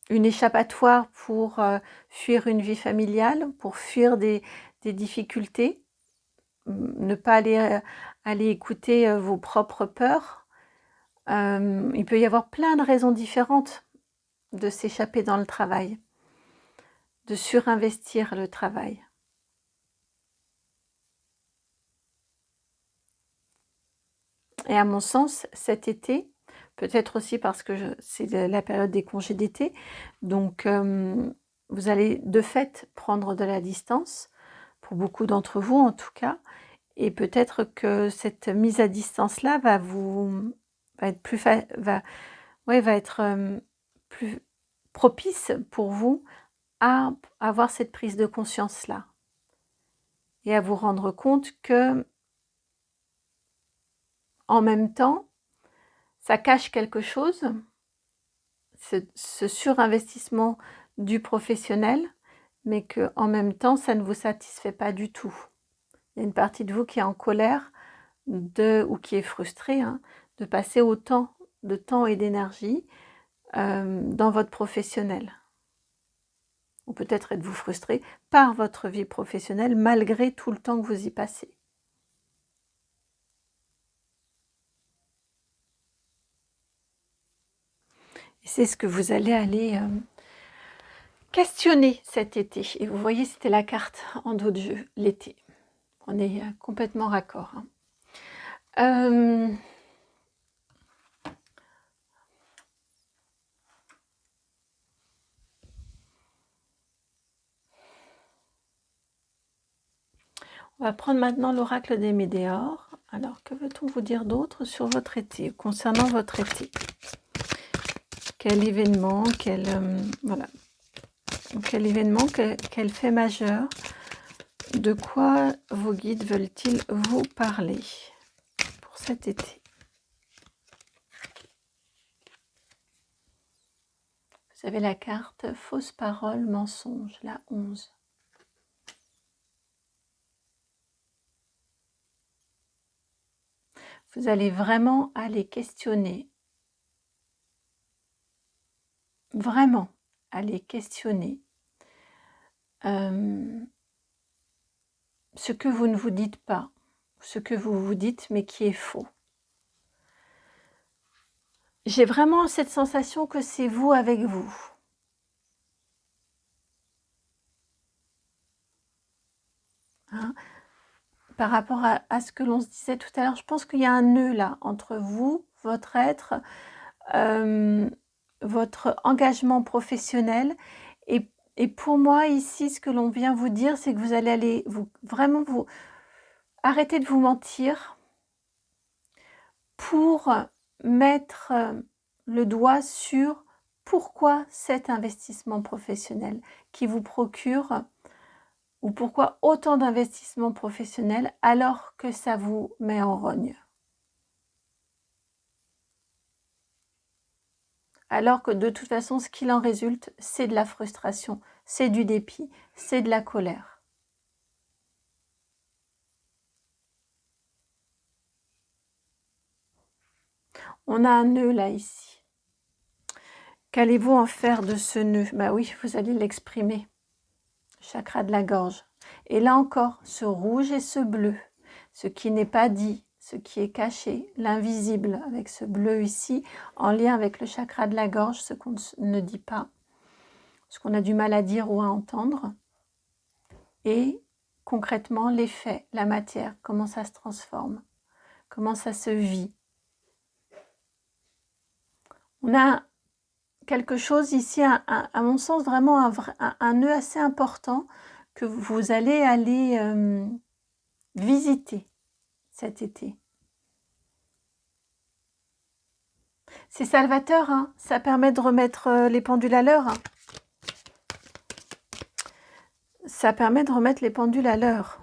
une échappatoire pour fuir une vie familiale, pour fuir des difficultés, ne pas aller écouter vos propres peurs? Il peut y avoir plein de raisons différentes de s'échapper dans le travail, de surinvestir le travail. Et à mon sens, cet été, peut-être aussi parce que c'est la période des congés d'été, donc vous allez de fait prendre de la distance, pour beaucoup d'entre vous en tout cas, et peut-être que cette mise à distance-là va être plus propice pour vous à avoir cette prise de conscience-là, et à vous rendre compte que en même temps, ça cache quelque chose, ce surinvestissement du professionnel, mais qu'en même temps, ça ne vous satisfait pas du tout. Il y a une partie de vous qui est en colère ou qui est frustrée, hein, de passer autant de temps et d'énergie dans votre professionnel. Ou peut-être êtes-vous frustré par votre vie professionnelle malgré tout le temps que vous y passez. Et c'est ce que vous allez questionner cet été. Et vous voyez, c'était la carte en dos de jeu, l'été. On est complètement raccord. Hein. On va prendre maintenant l'oracle des Médéors. Alors, que veut-on vous dire d'autre sur votre été, concernant votre été? Quel événement, voilà, quel événement, quel fait majeur, de quoi vos guides veulent-ils vous parler pour cet été? Vous avez la carte fausse parole, mensonge, la 11. Vous allez vraiment aller questionner, vraiment aller questionner ce que vous ne vous dites pas, ce que vous vous dites mais qui est faux. J'ai vraiment cette sensation que c'est vous avec vous. Hein, par rapport à ce que l'on se disait tout à l'heure, je pense qu'il y a un nœud là entre vous, votre être, votre engagement professionnel et pour moi ici ce que l'on vient vous dire, c'est que vous allez aller vraiment vous arrêter de vous mentir pour mettre le doigt sur pourquoi cet investissement professionnel qui vous procure, ou pourquoi autant d'investissements professionnels alors que ça vous met en rogne. Alors que de toute façon, ce qu'il en résulte, c'est de la frustration, c'est du dépit, c'est de la colère. On a un nœud là, ici. Qu'allez-vous en faire de ce nœud? Bah oui, vous allez l'exprimer. Chakra de la gorge. Et là encore, ce rouge et ce bleu, ce qui n'est pas dit, ce qui est caché, l'invisible, avec ce bleu ici, en lien avec le chakra de la gorge, ce qu'on ne dit pas, ce qu'on a du mal à dire ou à entendre, et concrètement les faits, la matière, comment ça se transforme, comment ça se vit. On a quelque chose ici, à mon sens, vraiment un nœud assez important que vous allez aller visiter cet été. C'est salvateur, hein, ça permet de remettre les pendules à l'heure. Hein. Ça permet de remettre les pendules à l'heure.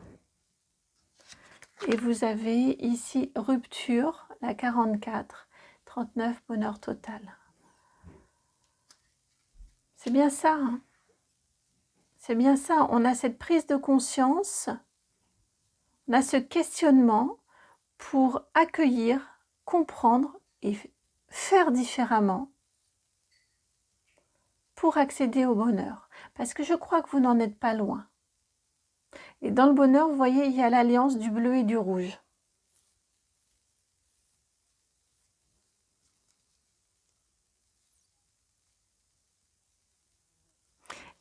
Et vous avez ici rupture, la 44, 39, bonheur total. C'est bien ça. Hein. C'est bien ça. On a cette prise de conscience, on a ce questionnement pour accueillir, comprendre et faire différemment pour accéder au bonheur. Parce que je crois que vous n'en êtes pas loin. Et dans le bonheur, vous voyez, il y a l'alliance du bleu et du rouge.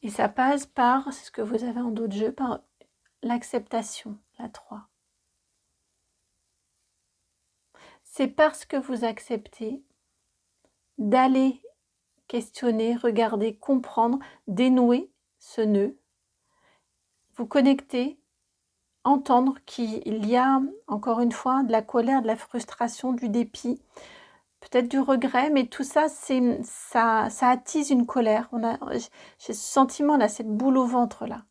Et ça passe par, c'est ce que vous avez en dos de jeu, par l'acceptation, la 3. C'est parce que vous acceptez d'aller questionner, regarder, comprendre, dénouer ce nœud, vous connecter, entendre qu'il y a, encore une fois, de la colère, de la frustration, du dépit, peut-être du regret, mais tout ça, ça attise une colère. J'ai ce sentiment là, cette boule au ventre là.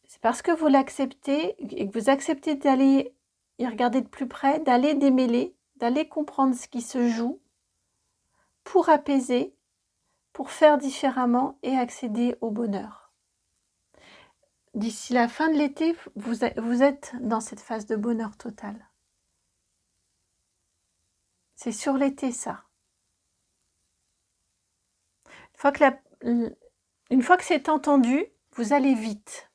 C'est parce que vous l'acceptez et que vous acceptez d'aller y regarder de plus près, d'aller démêler, d'aller comprendre ce qui se joue pour apaiser, pour faire différemment et accéder au bonheur. D'ici la fin de l'été, vous êtes dans cette phase de bonheur total. C'est sur l'été, ça. Une fois que c'est entendu, vous allez vite.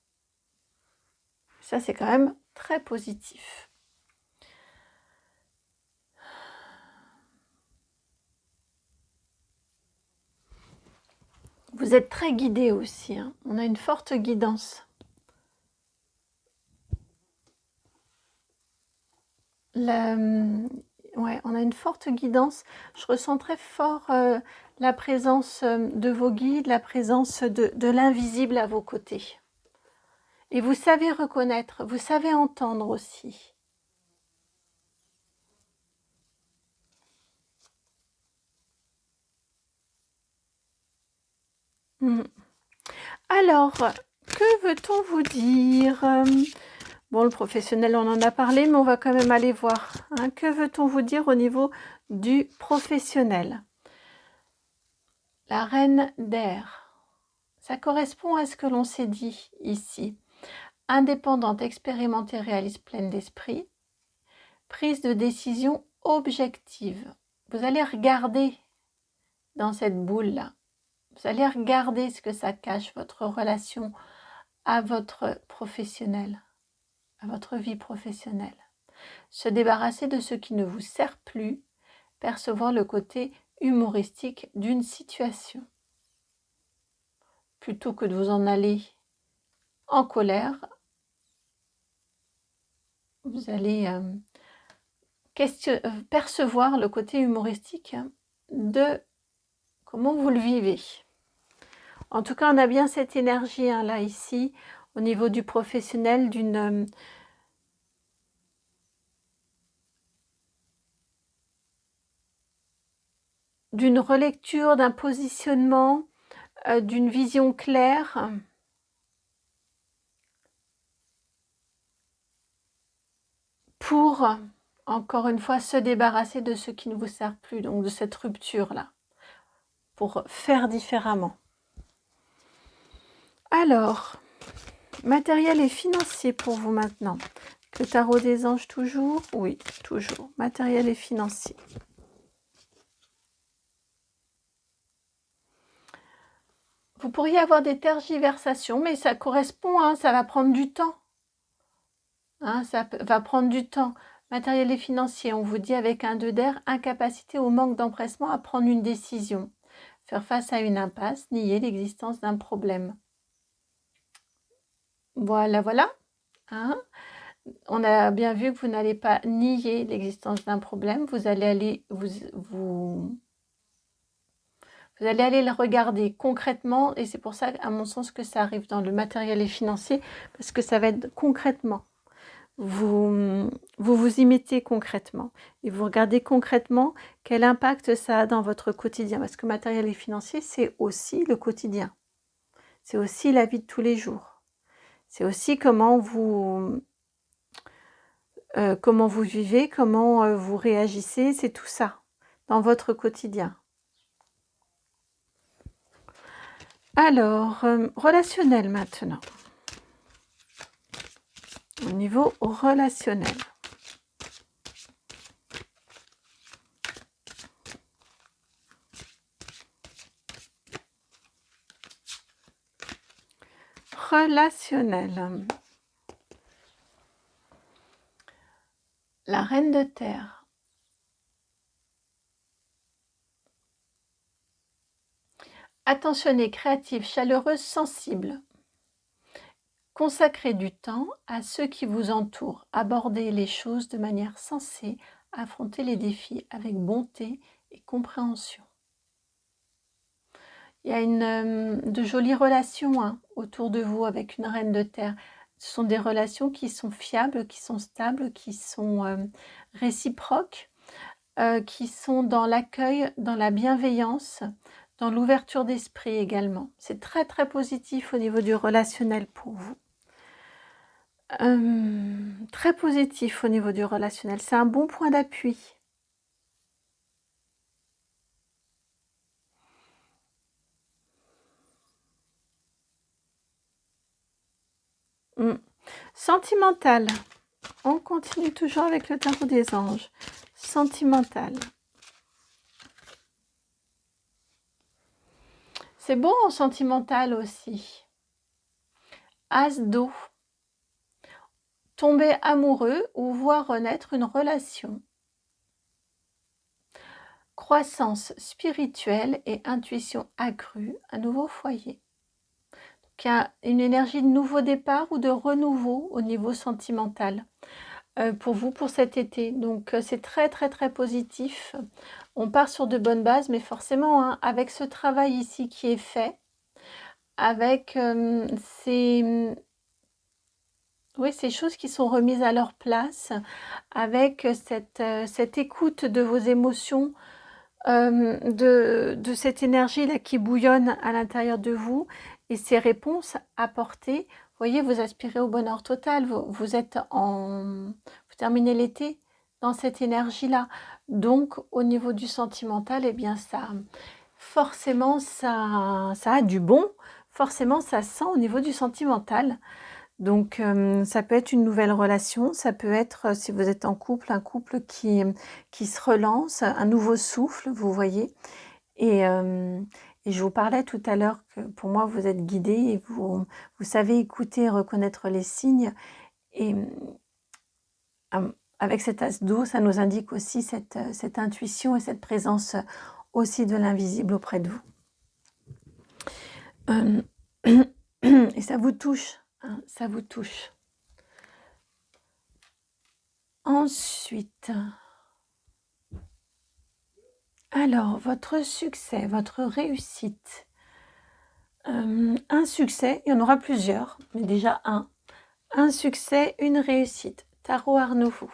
Ça, c'est quand même très positif. Vous êtes très guidé aussi. Hein. On a une forte guidance. Ouais, on a une forte guidance. Je ressens très fort la présence de vos guides, la présence de l'invisible à vos côtés. Et vous savez reconnaître, vous savez entendre aussi. Alors, que veut-on vous dire? Bon, le professionnel, on en a parlé, mais on va quand même aller voir. Hein. Que veut-on vous dire au niveau du professionnel? La reine d'air. Ça correspond à ce que l'on s'est dit ici. Indépendante, expérimentée, réaliste, pleine d'esprit. Prise de décision objective. Vous allez regarder dans cette boule-là. Vous allez regarder ce que ça cache, votre relation à votre professionnel, à votre vie professionnelle. Se débarrasser de ce qui ne vous sert plus, percevoir le côté humoristique d'une situation. Plutôt que de vous en aller en colère, vous allez percevoir le côté humoristique de comment vous le vivez. En tout cas, on a bien cette énergie là, ici, au niveau du professionnel, d'une relecture, d'un positionnement, d'une vision claire. Pour, encore une fois, se débarrasser de ce qui ne vous sert plus, donc de cette rupture-là, pour faire différemment. Alors, matériel et financier pour vous maintenant. Le tarot des anges toujours? Oui, toujours. Matériel et financier. Vous pourriez avoir des tergiversations, mais ça correspond, hein, ça va prendre du temps. Hein, ça va prendre du temps. Matériel et financier, on vous dit avec un 2 d'air, incapacité ou manque d'empressement à prendre une décision. Faire face à une impasse, nier l'existence d'un problème. Voilà, voilà. Hein, on a bien vu que vous n'allez pas nier l'existence d'un problème. Vous allez aller vous allez aller le regarder concrètement. Et c'est pour ça, à mon sens, que ça arrive dans le matériel et financier. Parce que ça va être concrètement. Vous y mettez concrètement. Et vous regardez concrètement quel impact ça a dans votre quotidien. Parce que matériel et financier, c'est aussi le quotidien. C'est aussi la vie de tous les jours. C'est aussi comment vous vivez, comment vous réagissez, c'est tout ça, dans votre quotidien. Alors, relationnel maintenant. Au niveau relationnel. Relationnel. La reine de terre. Attentionnée, créative, chaleureuse, sensible. Consacrez du temps à ceux qui vous entourent. Abordez les choses de manière sensée. Affrontez les défis avec bonté et compréhension. Il y a de jolies relations hein, autour de vous avec une reine de terre. Ce sont des relations qui sont fiables, qui sont stables, qui sont réciproques, qui sont dans l'accueil, dans la bienveillance, dans l'ouverture d'esprit également. C'est très très positif au niveau du relationnel pour vous. Très positif au niveau du relationnel. C'est un bon point d'appui. Sentimental. On continue toujours avec le tarot des anges. Sentimental. C'est bon en sentimental aussi. As d'eau. Tomber amoureux ou voir renaître une relation. Croissance spirituelle et intuition accrue, un nouveau foyer. Donc, il y a une énergie de nouveau départ ou de renouveau au niveau sentimental pour vous, pour cet été. Donc, c'est très, très, très positif. On part sur de bonnes bases, mais forcément, hein, avec ce travail ici qui est fait, avec Oui, ces choses qui sont remises à leur place avec cette écoute de vos émotions, de cette énergie-là qui bouillonne à l'intérieur de vous et ces réponses apportées. Vous voyez, vous aspirez au bonheur total, vous êtes vous terminez l'été dans cette énergie-là. Donc, au niveau du sentimental, eh bien, forcément, ça a du bon, forcément, ça sent au niveau du sentimental. Donc, ça peut être une nouvelle relation, ça peut être, si vous êtes en couple, un couple qui se relance, un nouveau souffle, vous voyez? Et je vous parlais tout à l'heure que pour moi, vous êtes guidés et vous savez écouter et reconnaître les signes et avec cet as d'eau, ça nous indique aussi cette intuition et cette présence aussi de l'invisible auprès de vous. Et ça vous touche, hein, ça vous touche. Ensuite, alors, votre succès, votre réussite. Un succès, il y en aura plusieurs, mais déjà un. Un succès, une réussite. Tarot Art Nouveau.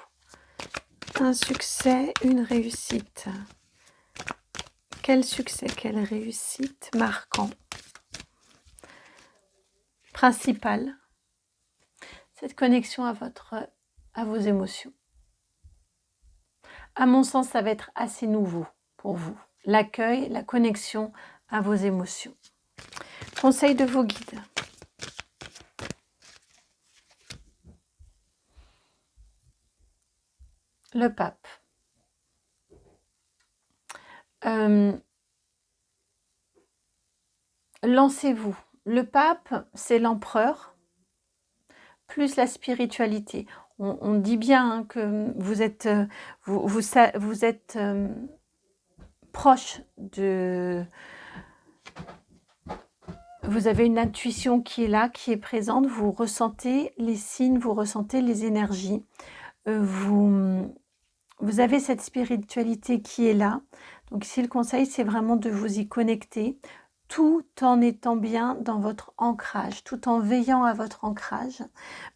Un succès, une réussite. Quel succès, quelle réussite marquant. Principal. Cette connexion à vos émotions. À mon sens, ça va être assez nouveau pour vous. L'accueil, la connexion à vos émotions. Conseil de vos guides. Le pape. Lancez-vous. Le pape, c'est l'empereur, plus la spiritualité. On dit bien hein, que vous êtes, vous êtes proche de... Vous avez une intuition qui est là, qui est présente. Vous ressentez les signes, vous ressentez les énergies. Vous avez cette spiritualité qui est là. Donc ici, le conseil, c'est vraiment de vous y connecter tout en étant bien dans votre ancrage, tout en veillant à votre ancrage,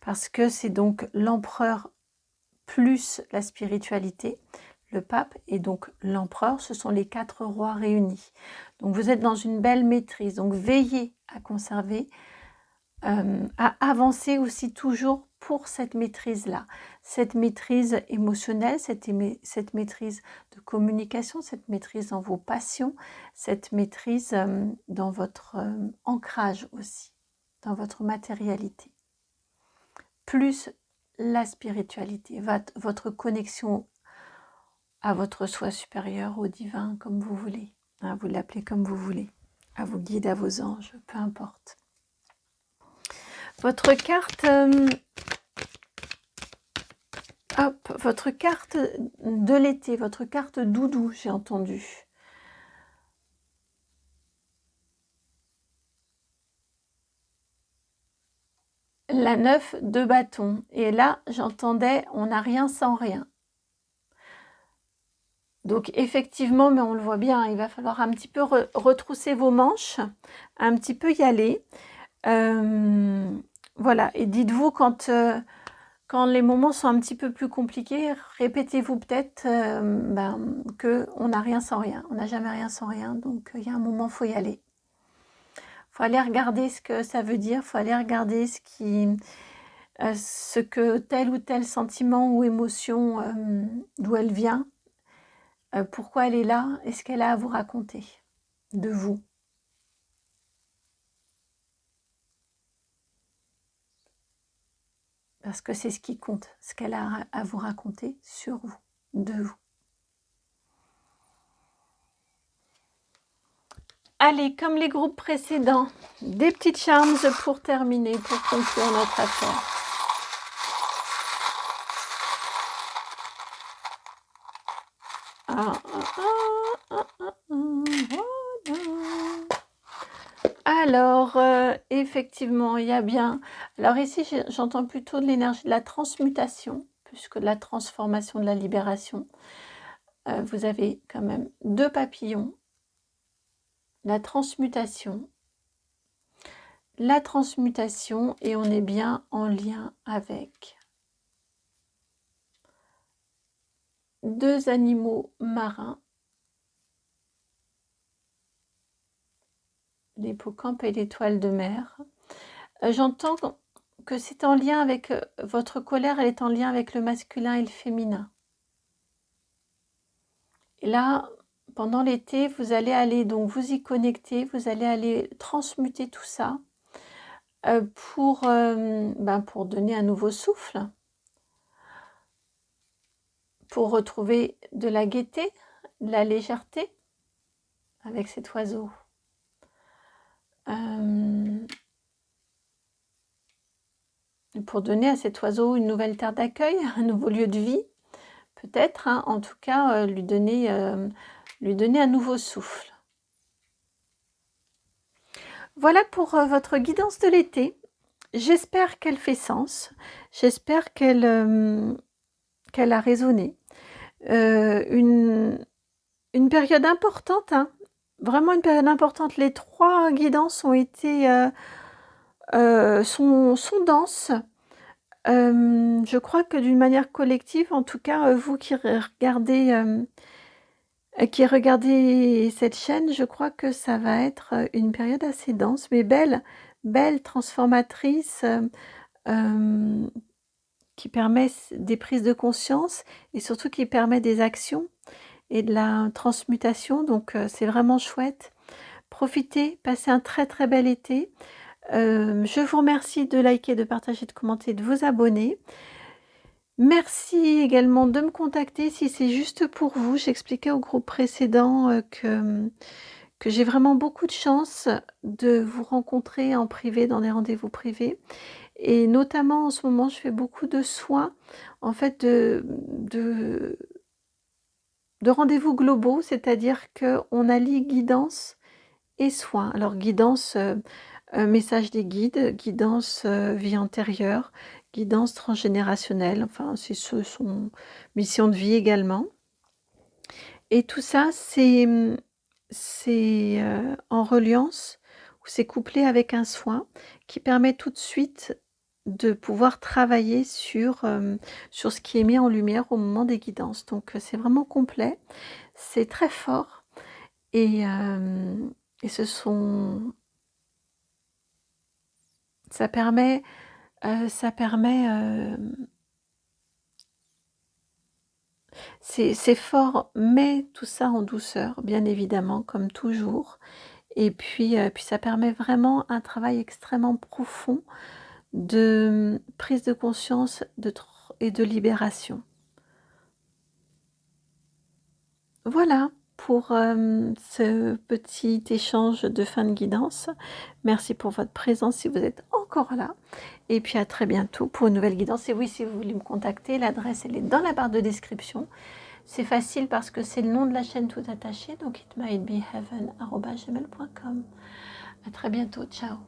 parce que c'est donc l'empereur plus la spiritualité, le pape et donc l'empereur, ce sont les 4 rois réunis. Donc vous êtes dans une belle maîtrise, donc veillez à conserver, à avancer aussi toujours pour cette maîtrise-là, cette maîtrise émotionnelle, cette maîtrise de communication, cette maîtrise dans vos passions, cette maîtrise dans votre ancrage aussi, dans votre matérialité. Plus la spiritualité, votre connexion à votre soi supérieur, au divin, comme vous voulez. Hein, vous l'appelez comme vous voulez, à vos guides, à vos anges, peu importe. Votre carte, votre carte de l'été, votre carte doudou, j'ai entendu. La 9 de bâton. Et là, j'entendais, on n'a rien sans rien. Donc effectivement, mais on le voit bien, il va falloir un petit peu retrousser vos manches, un petit peu y aller. Voilà, et dites-vous quand les moments sont un petit peu plus compliqués, répétez-vous peut-être qu'on n'a rien sans rien. On n'a jamais rien sans rien, donc il y a un moment, il faut y aller. Il faut aller regarder ce que ça veut dire, il faut aller regarder ce que tel ou tel sentiment ou émotion, d'où elle vient, pourquoi elle est là et ce qu'elle a à vous raconter de vous. Parce que c'est ce qui compte, ce qu'elle a à vous raconter sur vous, de vous. Allez, comme les groupes précédents, des petites charms pour terminer, pour conclure notre affaire. Alors, effectivement, il y a bien... Alors ici, j'entends plutôt de l'énergie de la transmutation, plus que de la transformation, de la libération. Vous avez quand même 2 papillons, la transmutation, la transmutation et on est bien en lien avec 2 animaux marins, l'hippocampe et l'étoile de mer. J'entends que c'est en lien avec votre colère, elle est en lien avec le masculin et le féminin. Et là, pendant l'été, vous allez aller donc vous y connecter, vous allez aller transmuter tout ça pour donner un nouveau souffle, pour retrouver de la gaieté, de la légèreté avec cet oiseau. Pour donner à cet oiseau une nouvelle terre d'accueil, un nouveau lieu de vie, peut-être, hein, en tout cas, lui donner un nouveau souffle. Voilà pour votre guidance de l'été. J'espère qu'elle fait sens, j'espère qu'elle a résonné. Une période importante, hein, vraiment une période importante. Les 3 guidances ont été sont denses. Je crois que d'une manière collective, en tout cas, vous qui regardez cette chaîne, je crois que ça va être une période assez dense, mais belle, transformatrice, qui permet des prises de conscience et surtout qui permet des actions et de la transmutation. Donc, c'est vraiment chouette. Profitez, passez un très très bel été. Je vous remercie de liker, de partager, de commenter, de vous abonner. Merci également de me contacter si c'est juste pour vous. J'expliquais au groupe précédent que j'ai vraiment beaucoup de chance de vous rencontrer en privé, dans des rendez-vous privés. Et notamment en ce moment, je fais beaucoup de soins, en fait, de rendez-vous globaux, c'est-à-dire qu'on allie guidance et soins. Alors guidance, message des guides, guidance vie antérieure, guidance transgénérationnelle, enfin c'est son mission de vie également. Et tout ça, c'est en reliance, ou c'est couplé avec un soin qui permet tout de suite de pouvoir travailler sur ce qui est mis en lumière au moment des guidances. Donc c'est vraiment complet, c'est très fort et ça permet c'est fort, mais tout ça en douceur, bien évidemment, comme toujours. Et puis ça permet vraiment un travail extrêmement profond de prise de conscience et de libération. Voilà pour ce petit échange de fin de guidance. Merci pour votre présence si vous êtes encore là. Et puis à très bientôt pour une nouvelle guidance. Et oui, si vous voulez me contacter, l'adresse elle est dans la barre de description. C'est facile parce que c'est le nom de la chaîne tout attaché, donc itmightbeheaven@gmail.com. À très bientôt, ciao.